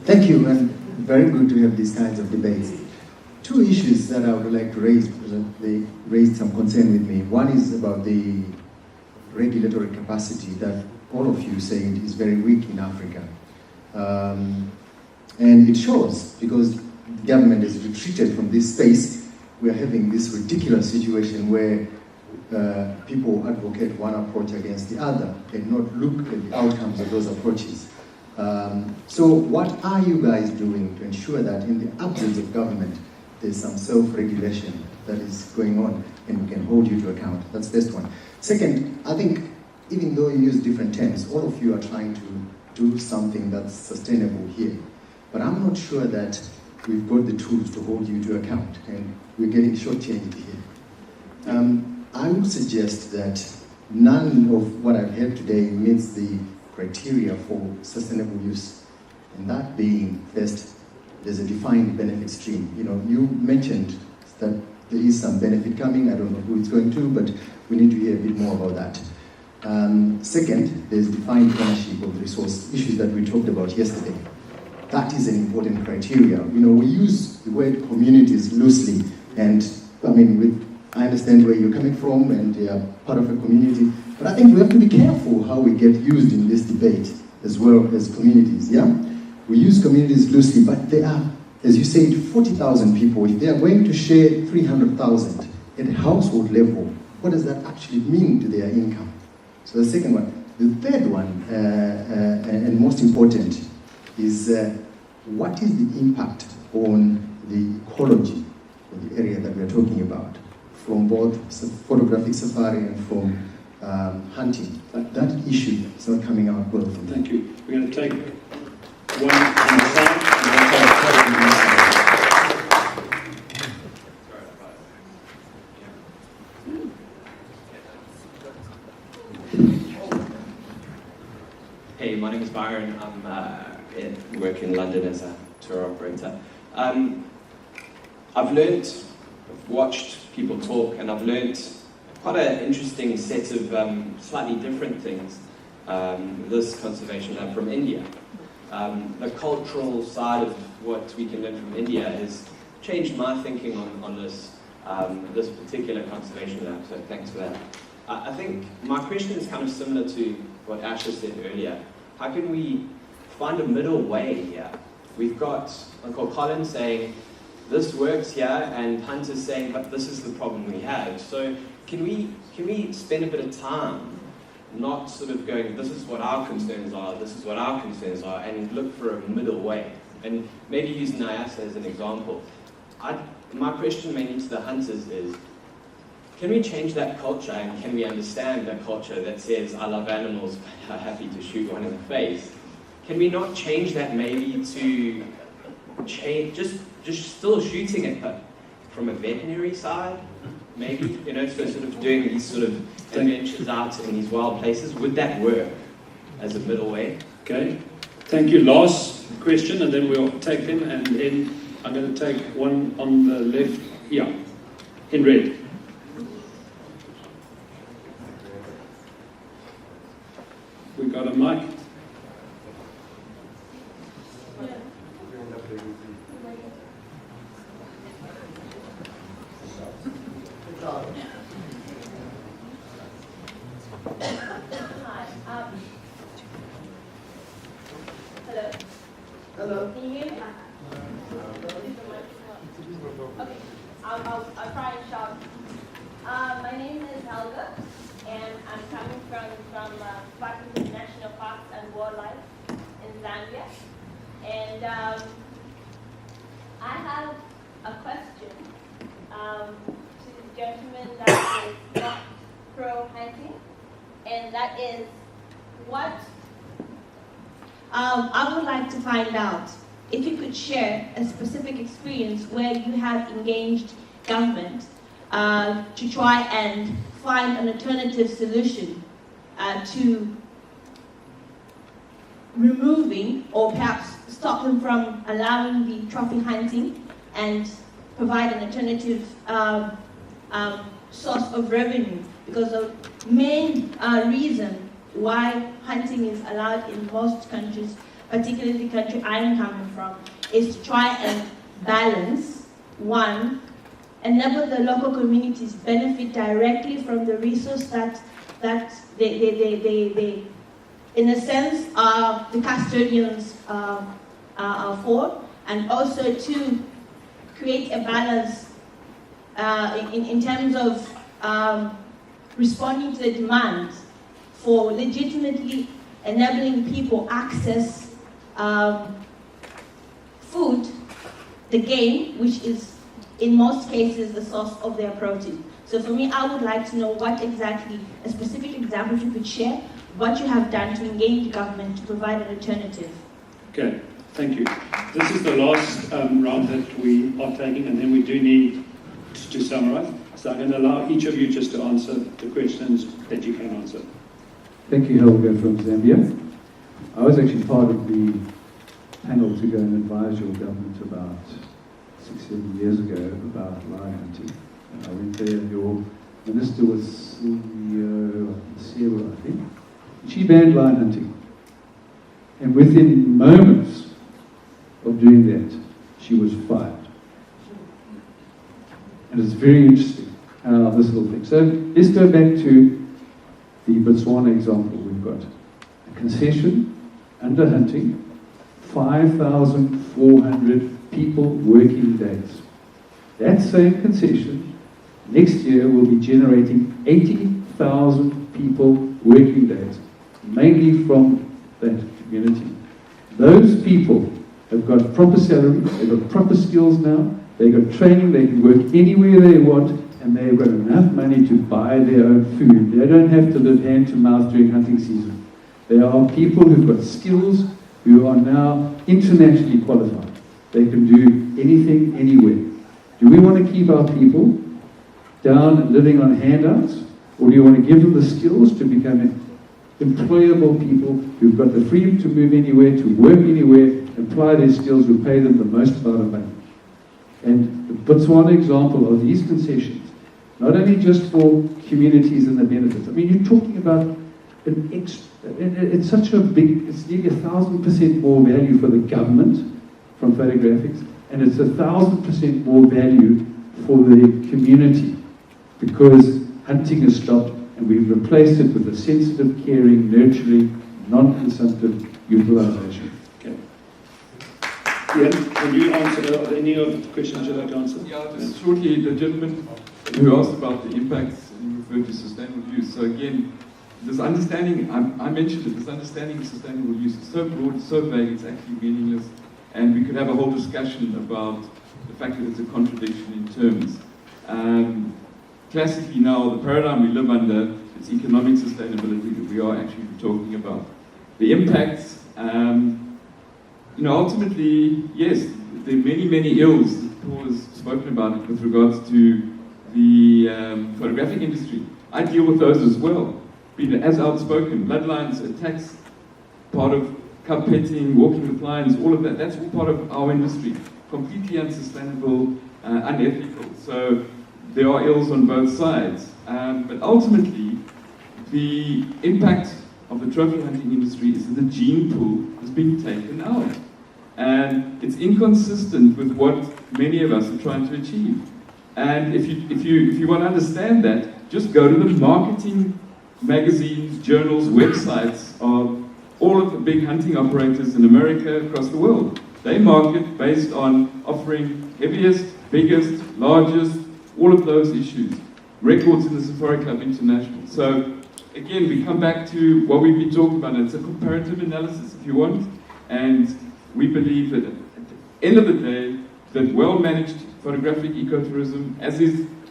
Thank you, and very good to have these kinds of debates. Two issues that I would like to raise, because they raised some concern with me. One is about the regulatory capacity that all of you saying is very weak in Africa. And it shows, because the government has retreated from this space. We are having this ridiculous situation where people advocate one approach against the other and not look at the outcomes of those approaches. So what are you guys doing to ensure that in the absence of government, there's some self-regulation that is going on and we can hold you to account? That's the first one. Second, I think even though you use different terms, all of you are trying to do something that's sustainable here. But I'm not sure that we've got the tools to hold you to account, and we're getting shortchanged here. I would suggest that none of what I've heard today meets the criteria for sustainable use, and that being, first, there's a defined benefit stream. You know, you mentioned that there is some benefit coming. I don't know who it's going to, but we need to hear a bit more about that. Second, there's defined ownership of the resource, issues that we talked about yesterday. That is an important criteria. You know, we use the word communities loosely, and I mean, I understand where you're coming from, and you're part of a community, but I think we have to be careful how we get used in this debate as well as communities, yeah? We use communities loosely, but they are, as you said, 40,000 people. If they are going to share 300,000 at a household level, what does that actually mean to their income? So the second one. The third one, and most important, is what is the impact on the ecology of the area that we are talking about, from both photographic safari and from hunting? That issue is not coming out well from that. Thank you. We're going to take one on the side and we'll take a on the side. Hey, my name is Byron. I work in London as a tour operator. I've watched people talk, and I've learned quite an interesting set of slightly different things. This conservation lab from India. The cultural side of what we can learn from India has changed my thinking on this particular conservation lab, so thanks for that. I think my question is kind of similar to what Asher said earlier. How can we find a middle way here? We've got Uncle Colin saying, this works here, and Hunter's saying, but this is the problem we have. So can we spend a bit of time not sort of going, this is what our concerns are, this is what our concerns are, and look for a middle way? And maybe use Nyasa as an example. My question mainly to the hunters is, can we change that culture, and can we understand a culture that says, I love animals, but I'm happy to shoot one in the face? Can we not change that maybe to change, just still shooting it, but from a veterinary side, maybe, you know, so sort of doing these sort of adventures out in these wild places? Would that work as a middle way? Okay, thank you. Last question, and then we'll take them, and then I'm going to take one on the left here, in red. We got a mic. Hello. Hello. Can you hear me? Okay. I'll try and shout. My name is Helga, and I'm coming from Department of National Parks and Wildlife in Zambia. And I have a question to the gentleman that is not pro-hunting, and that is what I would like to find out if you could share a specific experience where you have engaged government to try and find an alternative solution to removing or perhaps stop them from allowing the trophy hunting and provide an alternative source of revenue. Because the main reason why hunting is allowed in most countries, particularly the country I am coming from, is to try and balance, one, enable the local communities benefit directly from the resource that they in a sense, are the custodians are for, and also to create a balance in terms of responding to the demands for legitimately enabling people access food, the game, which is in most cases the source of their protein. So for me, I would like to know what exactly, a specific example you could share, what you have done to engage the government to provide an alternative. Okay, thank you. This is the last round that we are taking, and then we do need to summarize. So I'm going to allow each of you just to answer the questions that you can answer. Thank you, Helga from Zambia. I was actually part of the panel to go and advise your government about 6-7 years ago about lion hunting. And I went there, and your minister was Sylvia Sebo, I think. She banned lion hunting. And within moments of doing that, she was fired. And it's very interesting how this little thing. So let's go back to the Botswana example we've got. A concession under hunting, 5,400 people working days. That same concession next year will be generating 80,000 people working days, mainly from that community. Those people have got proper salary, they've got proper skills now, they've got training, they can work anywhere they want, and they've got enough money to buy their own food. They don't have to live hand to mouth during hunting season. They are people who've got skills, who are now internationally qualified. They can do anything, anywhere. Do we want to keep our people down living on handouts, or do you want to give them the skills to become employable people who've got the freedom to move anywhere, to work anywhere, apply their skills, who pay them the most amount of money? And the Botswana example of these concessions, not only just for communities and the benefits. I mean, you're talking about it's such a big, it's nearly 1,000% more value for the government from photographics, and it's 1,000% more value for the community, because hunting has stopped and we've replaced it with a sensitive, caring, nurturing, non-consumptive utilization. Okay. Ian, can you answer any of the questions you'd like to answer? Yeah, just shortly, the gentleman who asked about the impacts and referred to sustainable use. So again, this understanding, I mentioned it, this understanding of sustainable use is so broad, so vague, it's actually meaningless. And we could have a whole discussion about the fact that it's a contradiction in terms. classically now, the paradigm we live under, it's economic sustainability that we are actually talking about. The impacts, ultimately, yes, there are many, many ills that Paul has spoken about with regards to the photographic industry. I deal with those as well. Being as outspoken, bloodlines, attacks, part of cup petting, walking with lions, all of that, that's all part of our industry. Completely unsustainable, unethical. So there are ills on both sides. But ultimately, the impact of the trophy hunting industry is that the gene pool has been taken out. And it's inconsistent with what many of us are trying to achieve. And if you want to understand that, just go to the marketing magazines, journals, websites of all of the big hunting operators in America, across the world. They market based on offering heaviest, biggest, largest, all of those issues. Records in the Safari Club International. So again, we come back to what we've been talking about. It's a comparative analysis, if you want. And we believe that at the end of the day, that well-managed photographic ecotourism, as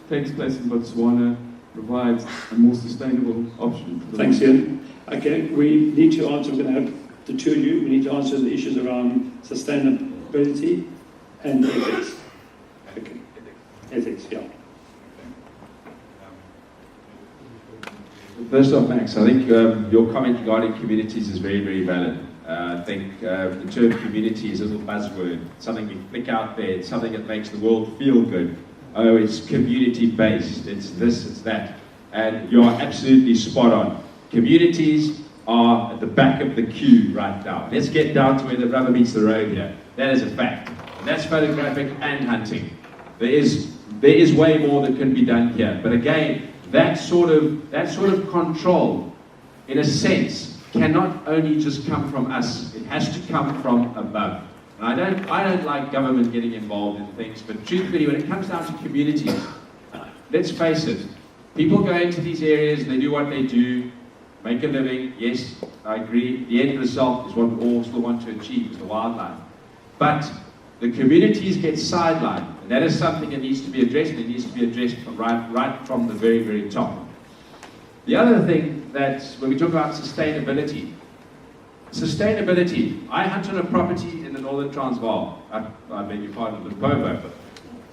takes place in Botswana, provides a more sustainable option. Thanks, Ian. Okay, we need to answer, we're going to have the two of you, we need to answer the issues around sustainability and ethics. Okay. Ethics, yeah. First off, Max, I think your comment regarding communities is very, very valid. I think the term community is a little buzzword, something we flick out there, it's something that makes the world feel good. Oh, it's community-based, it's this, it's that. And you're absolutely spot on. Communities are at the back of the queue right now. Let's get down to where the rubber meets the road here. That is a fact. And that's photographic and hunting. There is way more that can be done here. But again, that sort of control, in a sense, cannot only just come from us. It has to come from above. And I don't like government getting involved in things, but truthfully, when it comes down to communities, let's face it, people go into these areas, they do what they do, make a living. Yes, I agree. The end result is what we all still want to achieve, is the wildlife. But the communities get sidelined, and that is something that needs to be addressed, and it needs to be addressed right from the very, very top. The other thing that, when we talk about sustainability, I hunt on a property in the northern Transvaal, I beg your pardon, Limpopo,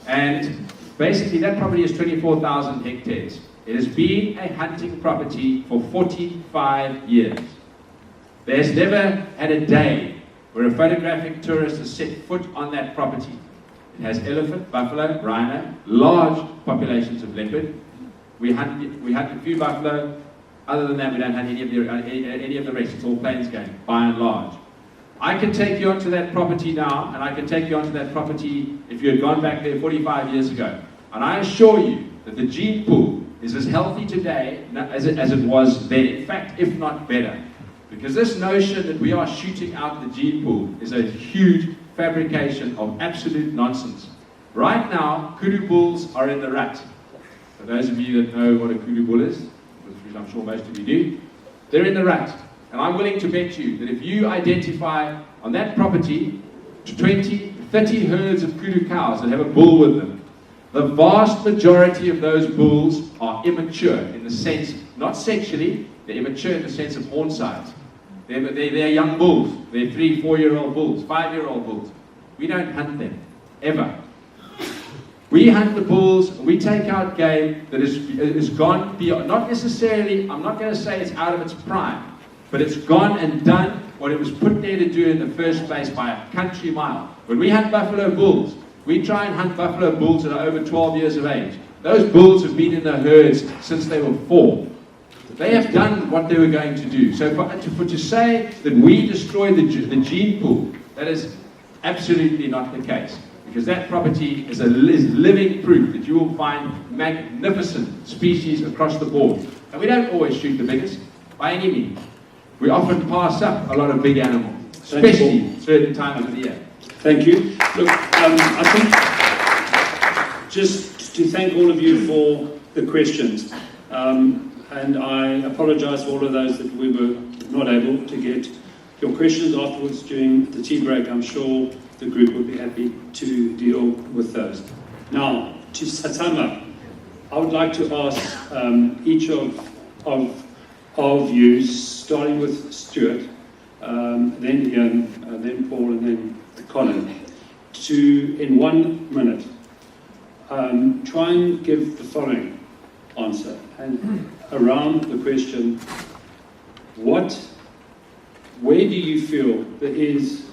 and basically that property is 24,000 hectares. It has been a hunting property for 45 years. There's never had a day where a photographic tourist has set foot on that property. It has elephant, buffalo, rhino, large populations of leopard. We hunt a few buffalo. Other than that, we don't hunt any of the rest. It's all plains game, by and large. I can take you onto that property now, and I can take you onto that property if you had gone back there 45 years ago. And I assure you that the gene pool is as healthy today as it was then. In fact, if not better. Because this notion that we are shooting out the gene pool is a huge fabrication of absolute nonsense. Right now, kudu bulls are in the rut. For those of you that know what a kudu bull is, which I'm sure most of you do, they're in the rut. And I'm willing to bet you that if you identify on that property 20, 30 herds of kudu cows that have a bull with them, the vast majority of those bulls are immature in the sense, not sexually, they're immature in the sense of horn size. They're young bulls. They're 3, 4-year-old bulls, 5-year-old bulls. We don't hunt them, ever. We hunt the bulls, and we take out game that is gone beyond, not necessarily, I'm not going to say it's out of its prime, but it's gone and done what it was put there to do in the first place by a country mile. When we hunt buffalo bulls, we try and hunt buffalo bulls that are over 12 years of age. Those bulls have been in the herds since they were 4. They have done what they were going to do. So to say that we destroyed the gene pool, that is absolutely not the case. Because that property is living proof that you will find magnificent species across the board. And we don't always shoot the biggest, by any means. We often pass up a lot of big animals, especially certain times of the year. Thank you. Look, I think just to thank all of you for the questions. And I apologize for all of those that we were not able to get your questions afterwards during the tea break. I'm sure the group would be happy to deal with those. Now, to sum up, I would like to ask each of you, starting with Stuart, then Ian, then Paul, and then Colin, to, in 1 minute, try and give the following answer, and around the question, where do you feel there is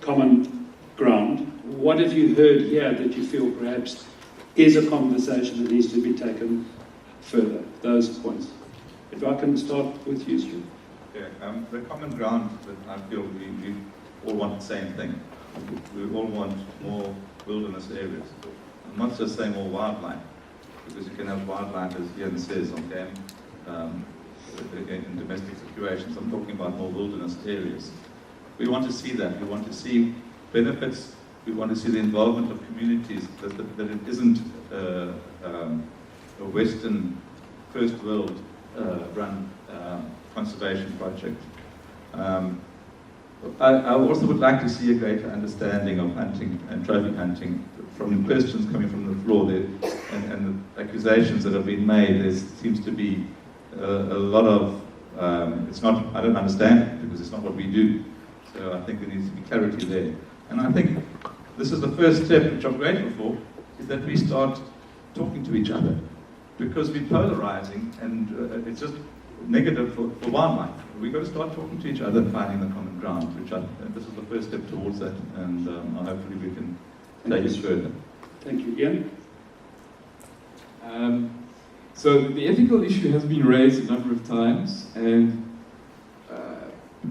common ground? What have you heard here that you feel perhaps is a conversation that needs to be taken further? Those points. If I can start with you, Stuart. Yeah, the common ground that I feel we all want the same thing. We all want more wilderness areas. I'm not just saying more wildlife, because you can have wildlife, as Ian says, on game, in domestic situations. I'm talking about more wilderness areas. We want to see that. We want to see benefits. We want to see the involvement of communities, that it isn't a Western, first world run conservation project. I also would like to see a greater understanding of hunting and trophy hunting from the questions coming from the floor there, and the accusations that have been made. There seems to be a lot of, it's not, I don't understand it because it's not what we do. So I think there needs to be clarity there. And I think this is the first step, which I'm grateful for, is that we start talking to each other. Because we're polarizing, and it's just negative for wildlife. We've got to start talking to each other and finding the common ground, and this is the first step towards that, and hopefully we can take it further. Thank you. Ian? So the ethical issue has been raised a number of times, and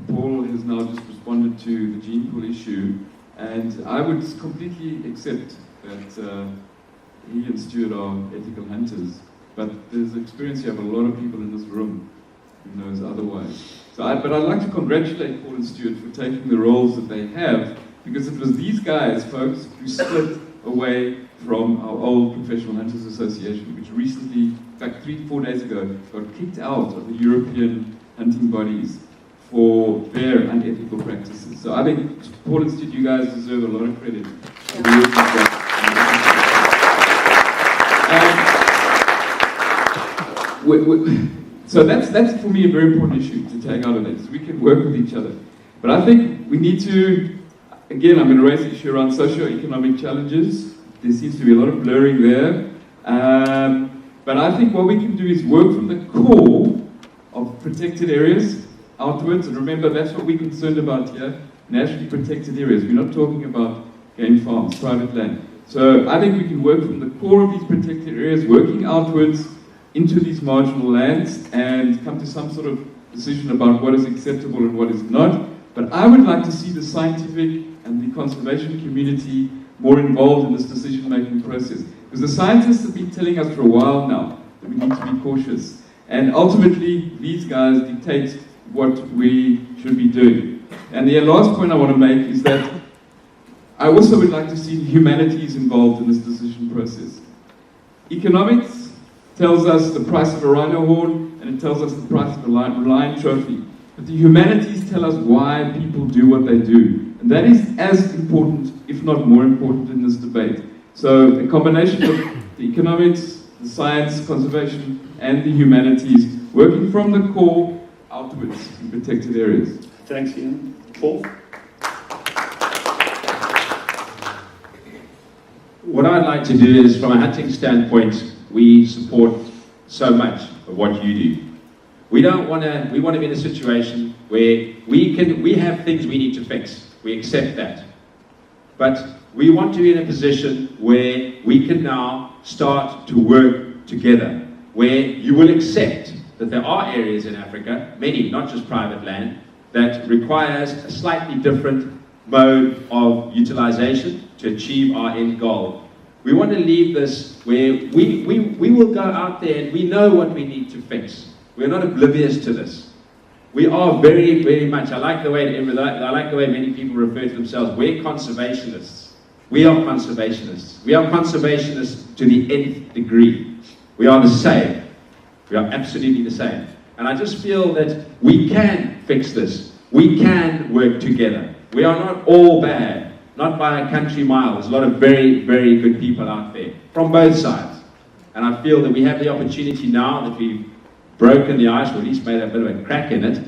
Paul has now just responded to the gene pool issue, and I would completely accept that he and Stuart are ethical hunters, but there's experience here of a lot of people in this room who knows otherwise. But I'd like to congratulate Paul and Stuart for taking the roles that they have, because it was these guys, folks, who split away from our old Professional Hunters Association, which recently, in fact 3-4 days ago, got kicked out of the European hunting bodies for their unethical practices. So I think Paul and Stuart, you guys deserve a lot of credit for the work you've done. So that's for me a very important issue to take out of this. We can work with each other. But I think we need to, again, I'm going to raise the issue around socio-economic challenges. There seems to be a lot of blurring there. But I think what we can do is work from the core of protected areas outwards. And remember, that's what we're concerned about here, nationally protected areas. We're not talking about game farms, private land. So I think we can work from the core of these protected areas, working outwards into these marginal lands, and come to some sort of decision about what is acceptable and what is not. But I would like to see the scientific and the conservation community more involved in this decision-making process. Because the scientists have been telling us for a while now that we need to be cautious. And ultimately, these guys dictate what we should be doing. And the last point I want to make is that I also would like to see the humanities involved in this decision process. Economics tells us the price of a rhino horn, and it tells us the price of a lion trophy. But the humanities tell us why people do what they do. And that is as important, if not more important, in this debate. So a combination of the economics, the science, conservation, and the humanities, working from the core outwards in protected areas. Thanks, Ian. Paul? What I'd like to do is, from a hunting standpoint, we support so much of what you do. We want to be in a situation where we have things we need to fix. We accept that. But we want to be in a position where we can now start to work together, where you will accept that there are areas in Africa, many, not just private land, that requires a slightly different mode of utilization to achieve our end goal. We want to leave this where we will go out there and we know what we need to fix. We're not oblivious to this. We are very, very much, I like the way many people refer to themselves, we're conservationists. We are conservationists. We are conservationists to the nth degree. We are the same. We are absolutely the same. And I just feel that we can fix this. We can work together. We are not all bad. not by a country mile. There's a lot of very, very good people out there from both sides. And I feel that we have the opportunity now that we've broken the ice, or at least made a bit of a crack in it.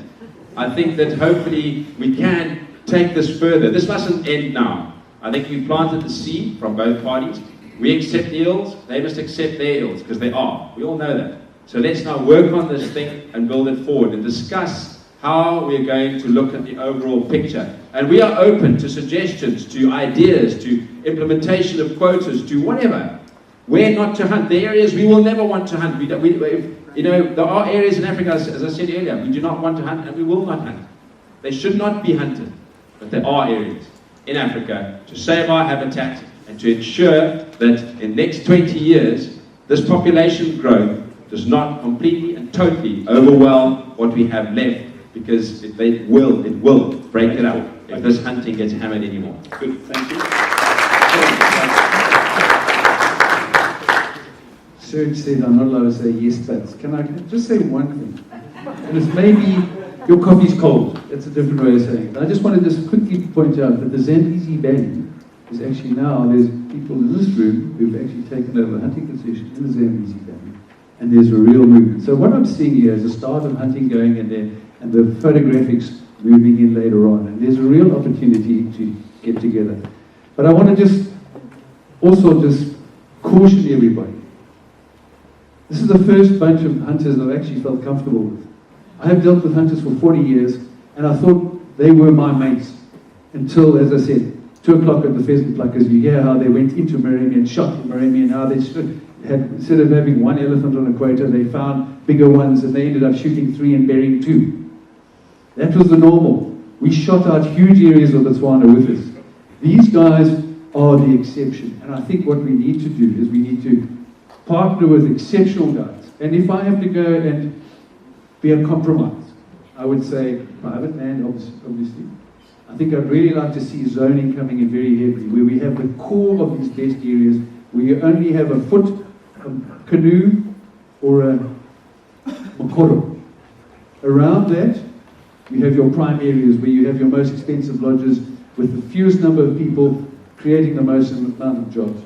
I think that hopefully we can take this further. This mustn't end now. I think we planted the seed from both parties. We accept the ills, they must accept their ills, because they are. We all know that. So let's now work on this thing and build it forward and discuss how we're going to look at the overall picture. And we are open to suggestions, to ideas, to implementation of quotas, to whatever. Where not to hunt. The areas we will never want to hunt. There are areas in Africa, as I said earlier, we do not want to hunt and we will not hunt. They should not be hunted. But there are areas in Africa to save our habitat and to ensure that in the next 20 years, this population growth does not completely and totally overwhelm what we have left, because it will break it up if this hunting gets hammered anymore. Good, thank you. Serge said I'm not allowed to say yes, but can I just say one thing? And it's maybe your coffee's cold. That's a different way of saying it. I just wanted to just quickly point out that the Zambezi Valley is actually now, there's people in this room who've actually taken over hunting concessions in the Zambezi Valley, and there's a real movement. So what I'm seeing here is a start of hunting going in there, and the photographics moving in later on, and there's a real opportunity to get together. But I want to just caution everybody. This is the first bunch of hunters I've actually felt comfortable with. I have dealt with hunters for 40 years, and I thought they were my mates until, as I said, 2 o'clock at the pheasant pluckers, you hear how they went into Moremi and shot in Moremi, and how they instead of having one elephant on a quota, they found bigger ones, and they ended up shooting 3 and burying 2. That was the normal. We shot out huge areas of Botswana with this. These guys are the exception, and I think what we need to do is we need to partner with exceptional guys. And if I have to go and be a compromise, I would say private land, obviously. I think I'd really like to see zoning coming in very heavily, where we have the core of these best areas, where you only have a foot, a canoe, or a makoro. Around that, you have your prime areas, where you have your most expensive lodges, with the fewest number of people, creating the most amount of jobs.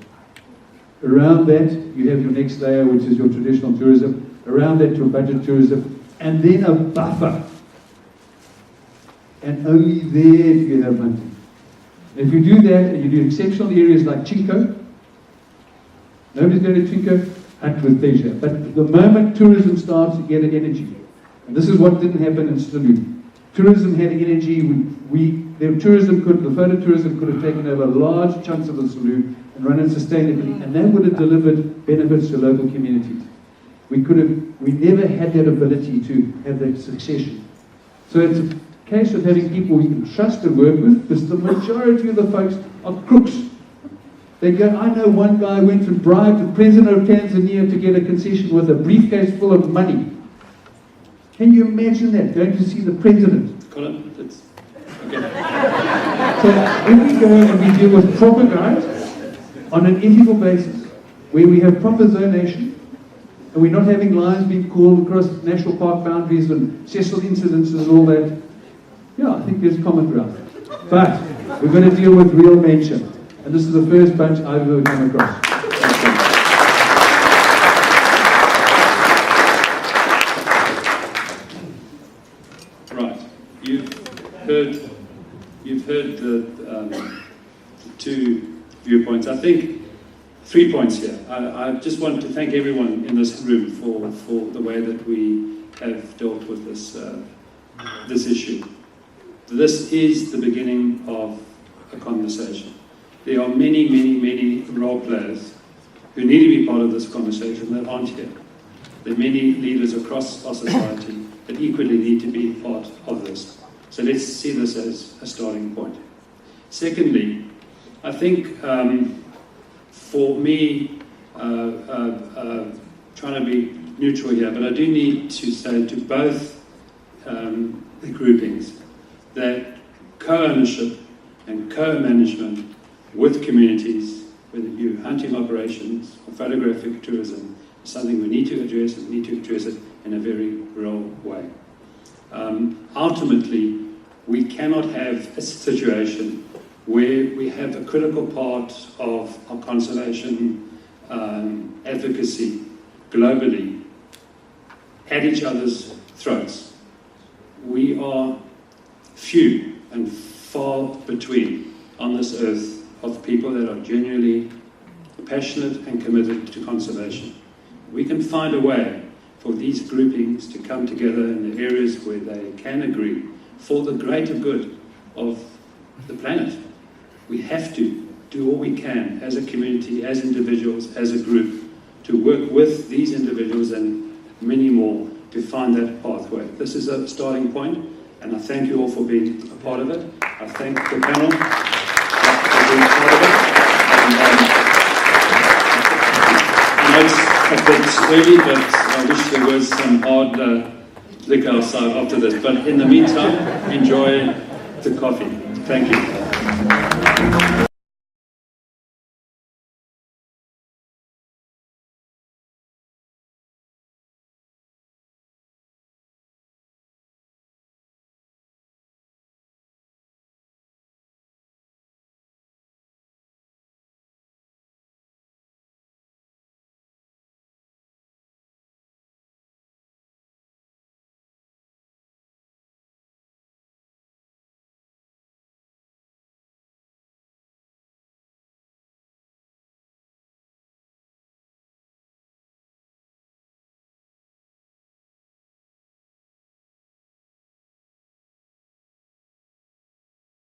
Around that, you have your next layer, which is your traditional tourism. Around that, your budget tourism. And then a buffer. And only there do you have hunting. If you do that, and you do exceptional areas like Chinko, nobody's going to Chinko, hunt with pleasure. But the moment tourism starts to get an energy, and this is what didn't happen in Sulu. Tourism had energy. The photo tourism could have taken over large chunks of the Sulu and run it sustainably, and that would have delivered benefits to local communities. We never had that ability to have that succession. So it's a case of having people we can trust and work with, because the majority of the folks are crooks. They go, I know one guy went and bribed the president of Tanzania to get a concession with a briefcase full of money. Can you imagine that, going to see the president? Colin, that's okay. So if we go and we deal with proper guys on an ethical basis, where we have proper zonation, and we're not having lions being called across national park boundaries and Cecil incidences and all that, yeah, I think there's common ground. But we're going to deal with real nature, and this is the first bunch I've ever come across. You've heard the two viewpoints. I think 3 points here. I just want to thank everyone in this room for the way that we have dealt with this issue. This is the beginning of a conversation. There are many, many, many role players who need to be part of this conversation that aren't here. There are many leaders across our society that equally need to be part of this. So let's see this as a starting point. Secondly, I think for me, trying to be neutral here, but I do need to say to both the groupings that co-ownership and co-management with communities, whether you're hunting operations or photographic tourism, is something we need to address, and we need to address it in a very real way. Ultimately, we cannot have a situation where we have a critical part of our conservation advocacy globally at each other's throats. We are few and far between on this earth of people that are genuinely passionate and committed to conservation. We can find a way for these groupings to come together in the areas where they can agree for the greater good of the planet. We have to do all we can as a community, as individuals, as a group, to work with these individuals and many more to find that pathway. This is a starting point, and I thank you all for being a part of it. I thank the panel for being part of it. And, I know it's a bit early, but I wish there was some hard liquor outside after this. But in the meantime, enjoy the coffee. Thank you.